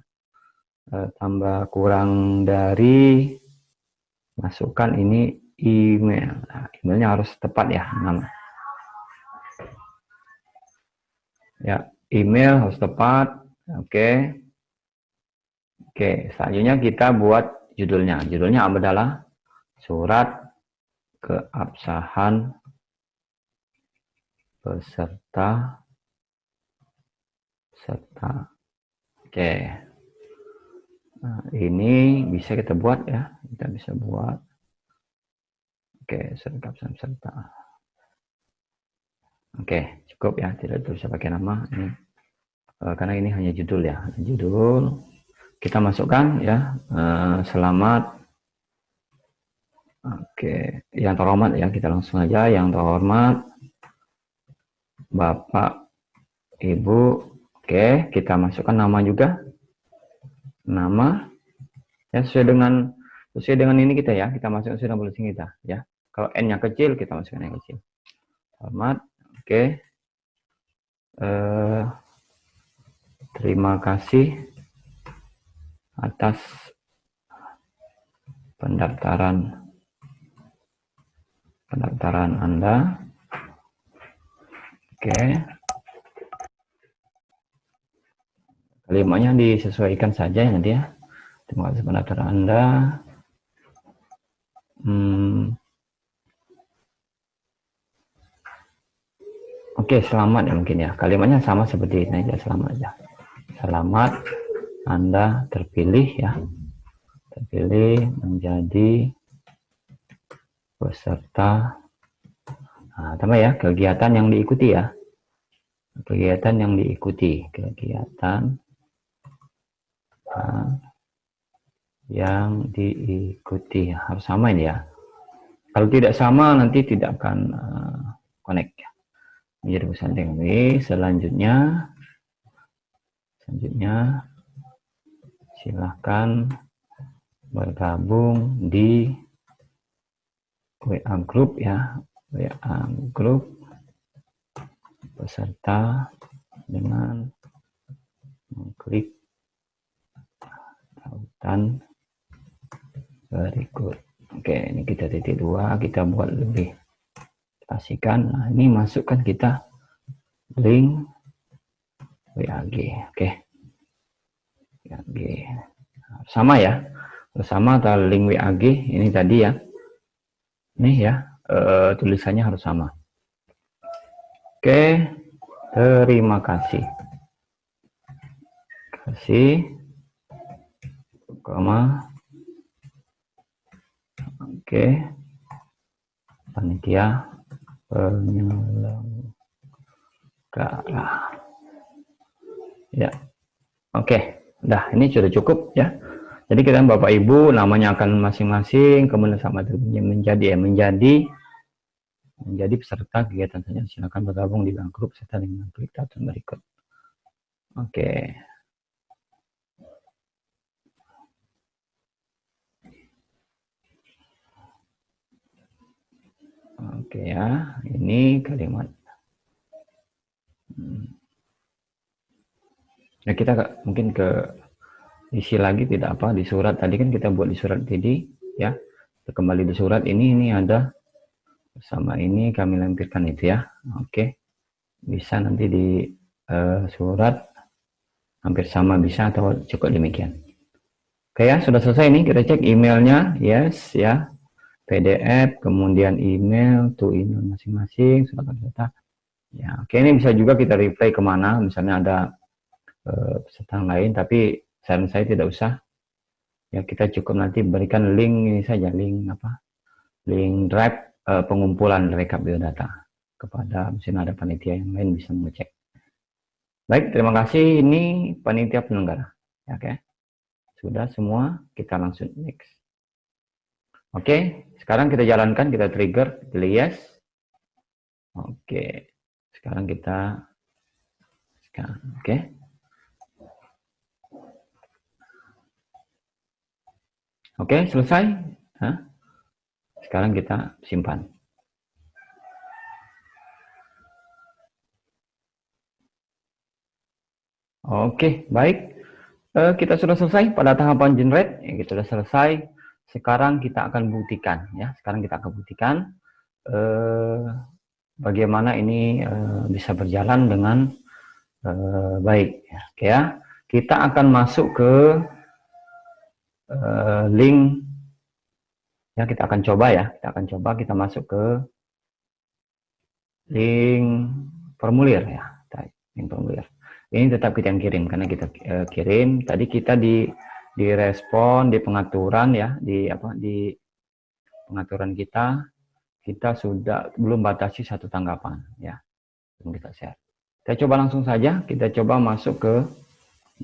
Tambah kurang dari, masukkan ini email. Nah, emailnya harus tepat ya, nama. Ya, email harus tepat. Oke. Oke, selanjutnya kita buat judulnya. Judulnya adalah surat keabsahan peserta. Oke. Nah, ini bisa kita buat ya. Kita bisa buat. Oke, surat keabsahan peserta. Oke, cukup ya, tidak bisa pakai nama ini. Karena ini hanya judul ya, judul. Kita masukkan ya, selamat. Oke, yang terhormat ya, kita langsung aja yang terhormat Bapak, Ibu. Oke, kita masukkan nama juga. Nama ya sesuai dengan ini kita ya, kita masukkan sudah tulisan kita ya. Kalau N-nya kecil, kita masukkan yang kecil. Selamat. Oke. Terima kasih atas pendaftaran Anda. Oke. Kalimatnya disesuaikan saja ya nanti ya. Terima kasih pendaftaran Anda. Oke, selamat ya mungkin ya. Kalimatnya sama seperti ini aja, selamat aja. Selamat Anda terpilih ya. Terpilih menjadi peserta. Nah, tambah ya, kegiatan yang diikuti ya. Kegiatan yang diikuti. Kegiatan yang diikuti. Harus sama ini ya. Kalau tidak sama nanti tidak akan connect ya. Menjadi pesan teknologi. Selanjutnya silahkan bergabung di WA group ya, WA group peserta dengan mengklik tautan berikut. Oke, ini kita titik 2, kita buat lebih pastikan. Nah, ini masukkan kita link WAG. Oke. WAG. Sama ya. Sama atau link WAG ini tadi ya. Nih ya, tulisannya harus sama. Oke, terima kasih. Koma. Oke, panitia penyelenggara. Ya, oke. Dah, ini sudah cukup ya. Jadi kita Bapak Ibu namanya akan masing-masing, kemudian sama menjadi peserta kegiatan saja. Silakan bergabung di dalam grup serta dengan klik button berikut. Oke. Oke ya, ini kalimat. Nah, kita mungkin ke isi lagi tidak apa di surat tadi kan kita buat di surat tadi ya. Kita kembali di surat ini ada bersama ini kami lampirkan itu ya. Oke. Bisa nanti di surat hampir sama bisa atau cukup demikian. Oke ya, sudah selesai ini kita cek emailnya, yes ya. PDF, kemudian email, tuh email masing-masing, sudah ternyata. Ya, oke ini bisa juga kita reply kemana, misalnya ada peserta lain, tapi saran saya tidak usah. Ya kita cukup nanti berikan link ini saja, link link drive pengumpulan rekap biodata kepada misalnya ada panitia yang lain bisa mengecek. Baik, terima kasih. Ini panitia penyelenggara. Ya, oke. Sudah semua, kita langsung next. Oke, sekarang kita jalankan, kita trigger, pilih yes. Oke, sekarang kita oke. Oke, selesai. Nah, sekarang kita simpan. Oke, baik. Kita sudah selesai pada tahapan generate. Ya, kita sudah selesai. Sekarang kita akan buktikan. Ya, sekarang kita akan buktikan bagaimana ini bisa berjalan dengan baik. Oke ya, kita akan masuk ke link. Ya, kita akan coba ya. Kita masuk ke link formulir ya. Link formulir. Ini tetap kita yang kirim karena kita kirim. Tadi kita di respon di pengaturan ya, di pengaturan kita sudah belum batasi satu tanggapan ya. Belum kita share. Kita coba langsung saja. Kita coba masuk ke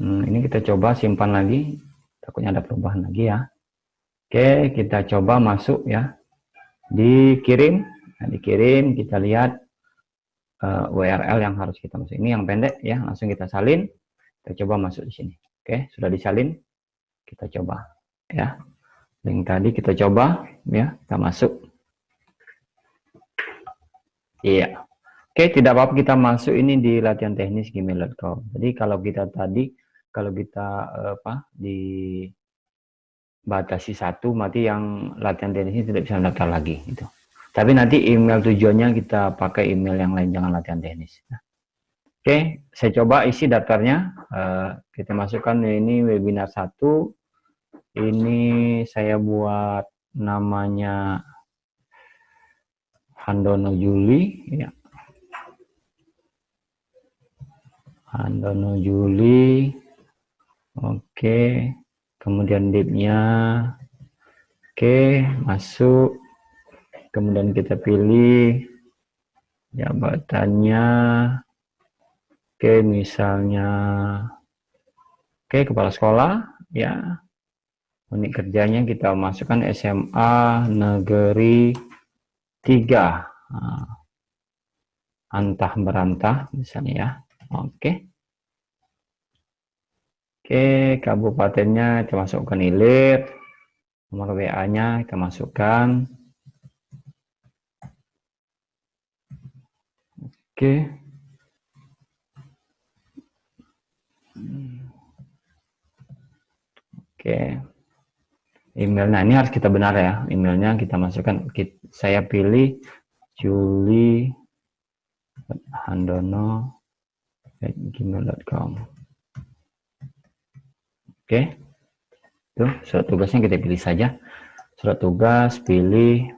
ini kita coba simpan lagi. Takutnya ada perubahan lagi ya. Oke, kita coba masuk ya. Dikirim. Nah, dikirim kita lihat URL yang harus kita masuk. Ini yang pendek ya, langsung kita salin. Kita coba masuk di sini. Oke, sudah disalin. Kita coba ya. Link tadi kita coba ya, kita masuk. Iya. Oke, tidak apa-apa kita masuk ini di latihan teknis gmail.com. Jadi kalau kita dibatasi satu, mati yang latihan teknisnya tidak bisa mendaftar lagi gitu. Tapi nanti email tujuannya kita pakai email yang lain, jangan latihan teknis. Nah, oke, saya coba isi daftarnya. Kita masukkan ini webinar 1. Ini saya buat namanya Handono Juli. Ya. Handono Juli. Oke, kemudian date-nya. Oke, masuk. Kemudian kita pilih jabatannya. Oke, misalnya kepala sekolah ya. Unit kerjanya kita masukkan SMA Negeri 3. Antah berantah misalnya ya. Oke. Oke, kabupatennya kita masukkan Ilir. Nomor WA-nya kita masukkan. Oke. Oke. Email, nah ini harus kita benar ya. Emailnya kita masukkan. Saya pilih Juli Handono@gmail.com. Oke. Tuh, surat tugasnya kita pilih saja. Surat tugas pilih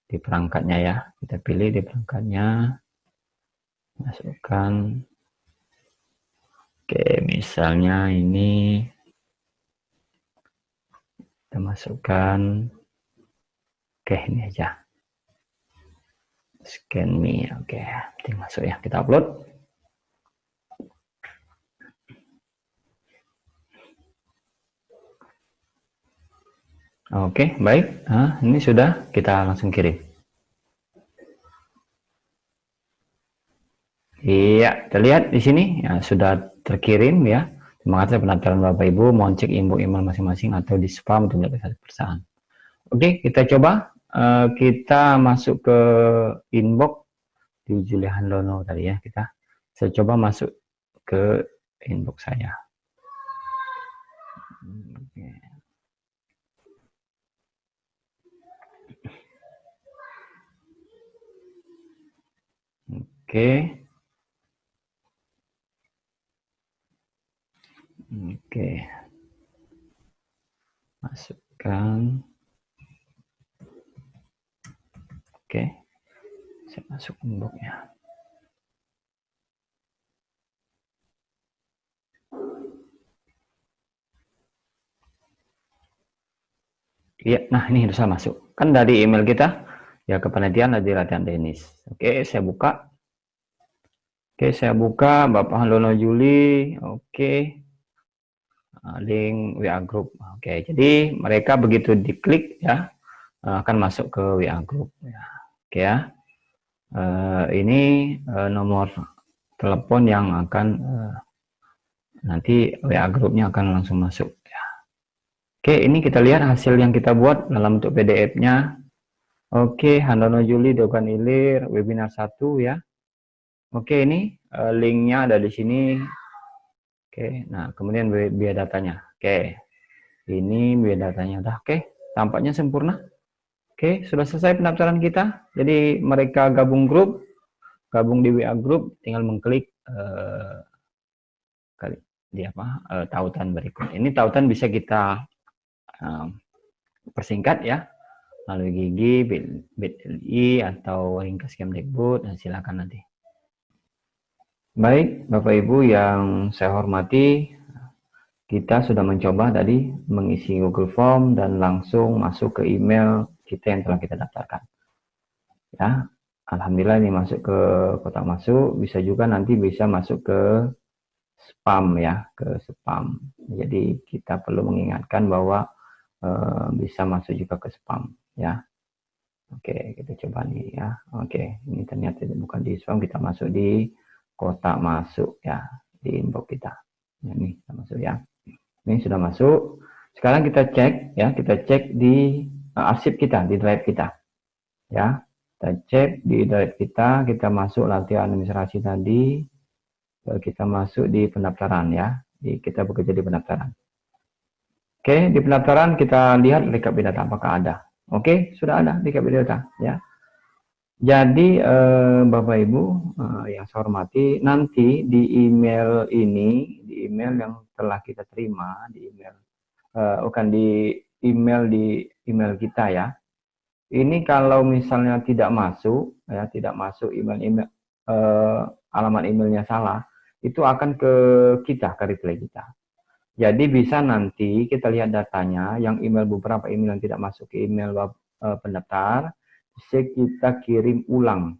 di perangkatnya ya. Kita pilih di perangkatnya, masukkan. Oke, misalnya ini kita masukkan. Oke, ini aja. Scan me. Oke, tinggal masuk ya. Kita upload. Oke, baik. Nah, ini sudah, kita langsung kirim. Iya, terlihat di sini ya, sudah terkirim ya. Terima kasih pendaftaran Bapak Ibu. Mohon cek inbox email masing-masing atau di spam untuk melihat pesan. Oke, kita coba. Kita masuk ke inbox di Julian Lono tadi ya. Saya coba masuk ke inbox saya. Oke. Oke. Masukkan. Oke. Saya masuk inbox-nya. Iya, nah ini sudah masuk. Kan dari email kita, ya kepanitiaan dari latihan tenis. Oke, saya buka. Oke, saya buka Bapak Handono Juli. Oke. Link WA Group. Oke, jadi mereka begitu diklik ya, akan masuk ke WA Group. Ya. Oke ya. Ini nomor telepon yang akan nanti WA Groupnya akan langsung masuk. Ya. Oke, ini kita lihat hasil yang kita buat dalam bentuk PDF-nya. Oke, Handono Juli Dogan Ilir webinar 1 ya. Oke, ini linknya ada di sini. Oke, nah kemudian biaya datanya. Oke, ini biaya datanya udah. Oke, tampaknya sempurna. Oke, sudah selesai pendaftaran kita. Jadi mereka gabung di WA Group, tinggal mengklik di tautan berikut. Ini tautan bisa kita persingkat ya, melalui Gigi, bit.ly atau ringkas Kemdikbud. Silakan nanti. Baik, Bapak Ibu yang saya hormati, kita sudah mencoba tadi mengisi Google Form dan langsung masuk ke email kita yang telah kita daftarkan. Ya, alhamdulillah ini masuk ke kotak masuk, bisa juga nanti bisa masuk ke spam ya, ke spam. Jadi kita perlu mengingatkan bahwa bisa masuk juga ke spam ya. Oke, kita coba nih ya. Oke, ini ternyata bukan di spam, kita masuk di kotak masuk ya, di inbox kita. Ini kita masuk ya. Ini sudah masuk. Sekarang kita cek ya, kita cek di arsip kita, di drive kita. Ya, kita cek di drive kita masuk latihan administrasi tadi. Kita masuk di pendaftaran ya. Kita bekerja di pendaftaran. Oke, di pendaftaran kita lihat rekap data apakah ada. Oke, sudah ada rekap data ya. Jadi Bapak Ibu yang saya hormati, nanti di email ini, di email yang telah kita terima, di email di email kita ya. Ini kalau misalnya tidak masuk ya, tidak masuk email alamat emailnya salah, itu akan ke kita, ke replay kita. Jadi bisa nanti kita lihat datanya, yang beberapa email yang tidak masuk ke email pendaftar, bisa kita kirim ulang.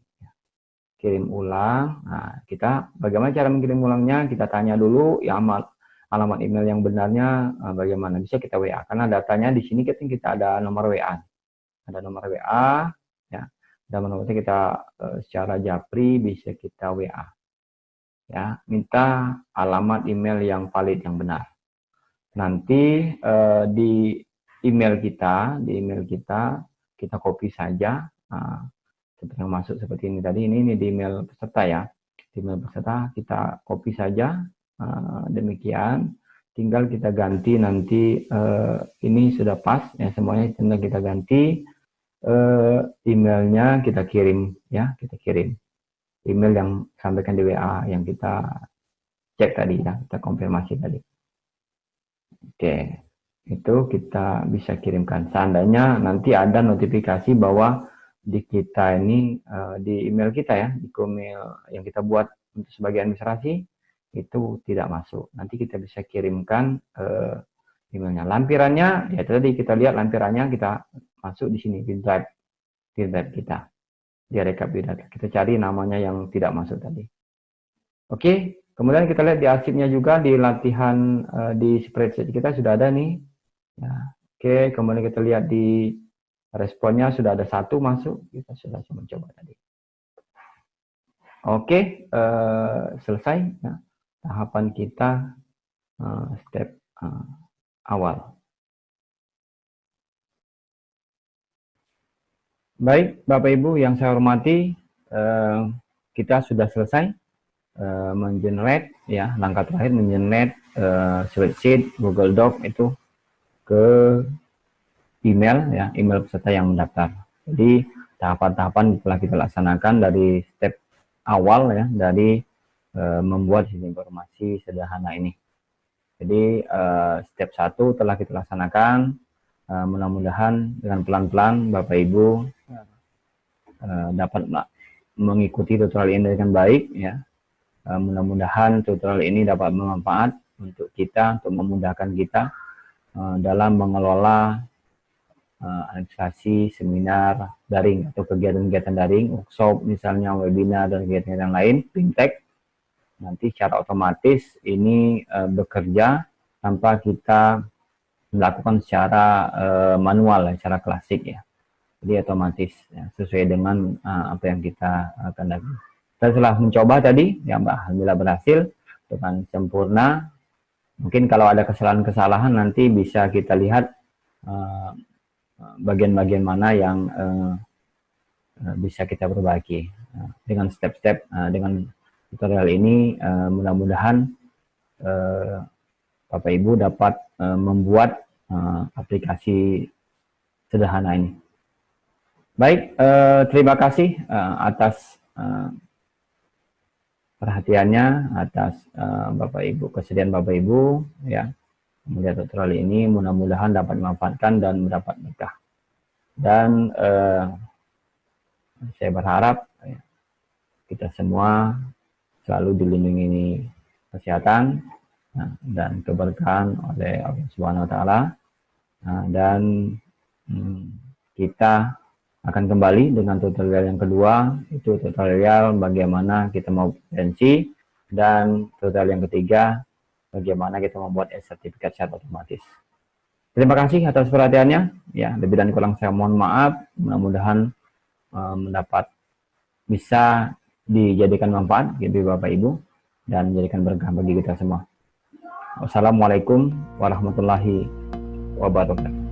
Nah, kita bagaimana cara mengirim ulangnya? Kita tanya dulu ya alamat email yang benarnya bagaimana. Bisa kita WA karena datanya di sini kita ada nomor WA. Ada nomor WA ya. Dan nomornya kita secara japri bisa kita WA. Ya, minta alamat email yang valid yang benar. Nanti di email kita kita copy saja. Seperti yang masuk seperti ini tadi, ini di email peserta ya. Di email peserta kita copy saja, demikian. Tinggal kita ganti nanti, ini sudah pas ya semuanya, tinggal kita ganti emailnya, kita kirim ya, kita kirim email yang sampaikan di WA yang kita cek tadi ya, kita konfirmasi tadi. Oke, itu kita bisa kirimkan. Seandainya nanti ada notifikasi bahwa di kita ini, di email kita ya, di email yang kita buat untuk sebagai administrasi itu tidak masuk. Nanti kita bisa kirimkan emailnya. Lampirannya ya tadi kita lihat lampirannya kita masuk di sini di drive kita, di rekap di data. Kita cari namanya yang tidak masuk tadi. Oke, kemudian kita lihat di arsipnya juga di latihan di spreadsheet kita sudah ada nih. Ya, oke, kemudian kita lihat di responnya sudah ada 1 masuk, kita sudah mencoba tadi. Oke, selesai ya, tahapan kita step awal. Baik, Bapak Ibu yang saya hormati, kita sudah selesai mengenerate ya, langkah terakhir mengenerate spreadsheet Google Doc itu ke email ya, email peserta yang mendaftar. Jadi tahapan-tahapan telah kita laksanakan dari step awal ya, dari membuat sistem informasi sederhana ini. Jadi step 1 telah kita laksanakan. Mudah-mudahan dengan pelan-pelan Bapak Ibu dapat mengikuti tutorial ini dengan baik ya. Mudah-mudahan tutorial ini dapat bermanfaat untuk kita, untuk memudahkan kita dalam mengelola administrasi seminar daring atau kegiatan-kegiatan daring, workshop misalnya, webinar dan kegiatan lain, fintech. Nanti secara otomatis ini bekerja tanpa kita melakukan secara manual, secara klasik ya. Jadi otomatis ya, sesuai dengan apa yang kita kehendaki. Kita telah mencoba tadi, ya Mbak, alhamdulillah berhasil dengan sempurna. Mungkin kalau ada kesalahan-kesalahan nanti bisa kita lihat bagian-bagian mana yang bisa kita perbaiki. Dengan step-step, dengan tutorial ini mudah-mudahan Bapak Ibu dapat membuat aplikasi sederhana ini. Baik, terima kasih atas perhatiannya, atas Bapak Ibu, kesediaan Bapak Ibu ya melihat tutorial ini, mudah-mudahan dapat dimanfaatkan dan mendapat berkah. Dan saya berharap ya, kita semua selalu dilindungi kesehatan dan keberkahan oleh Allah Subhanahu wa taala. Dan kita akan kembali dengan tutorial yang kedua, itu tutorial bagaimana kita mau potensi, dan tutorial yang ketiga bagaimana kita membuat sertifikat secara otomatis. Terima kasih atas perhatiannya ya, lebih dan kurang saya mohon maaf. Mudah-mudahan mendapat bisa dijadikan manfaat bagi Bapak Ibu dan menjadikan berkah bagi kita semua. Wassalamualaikum warahmatullahi wabarakatuh.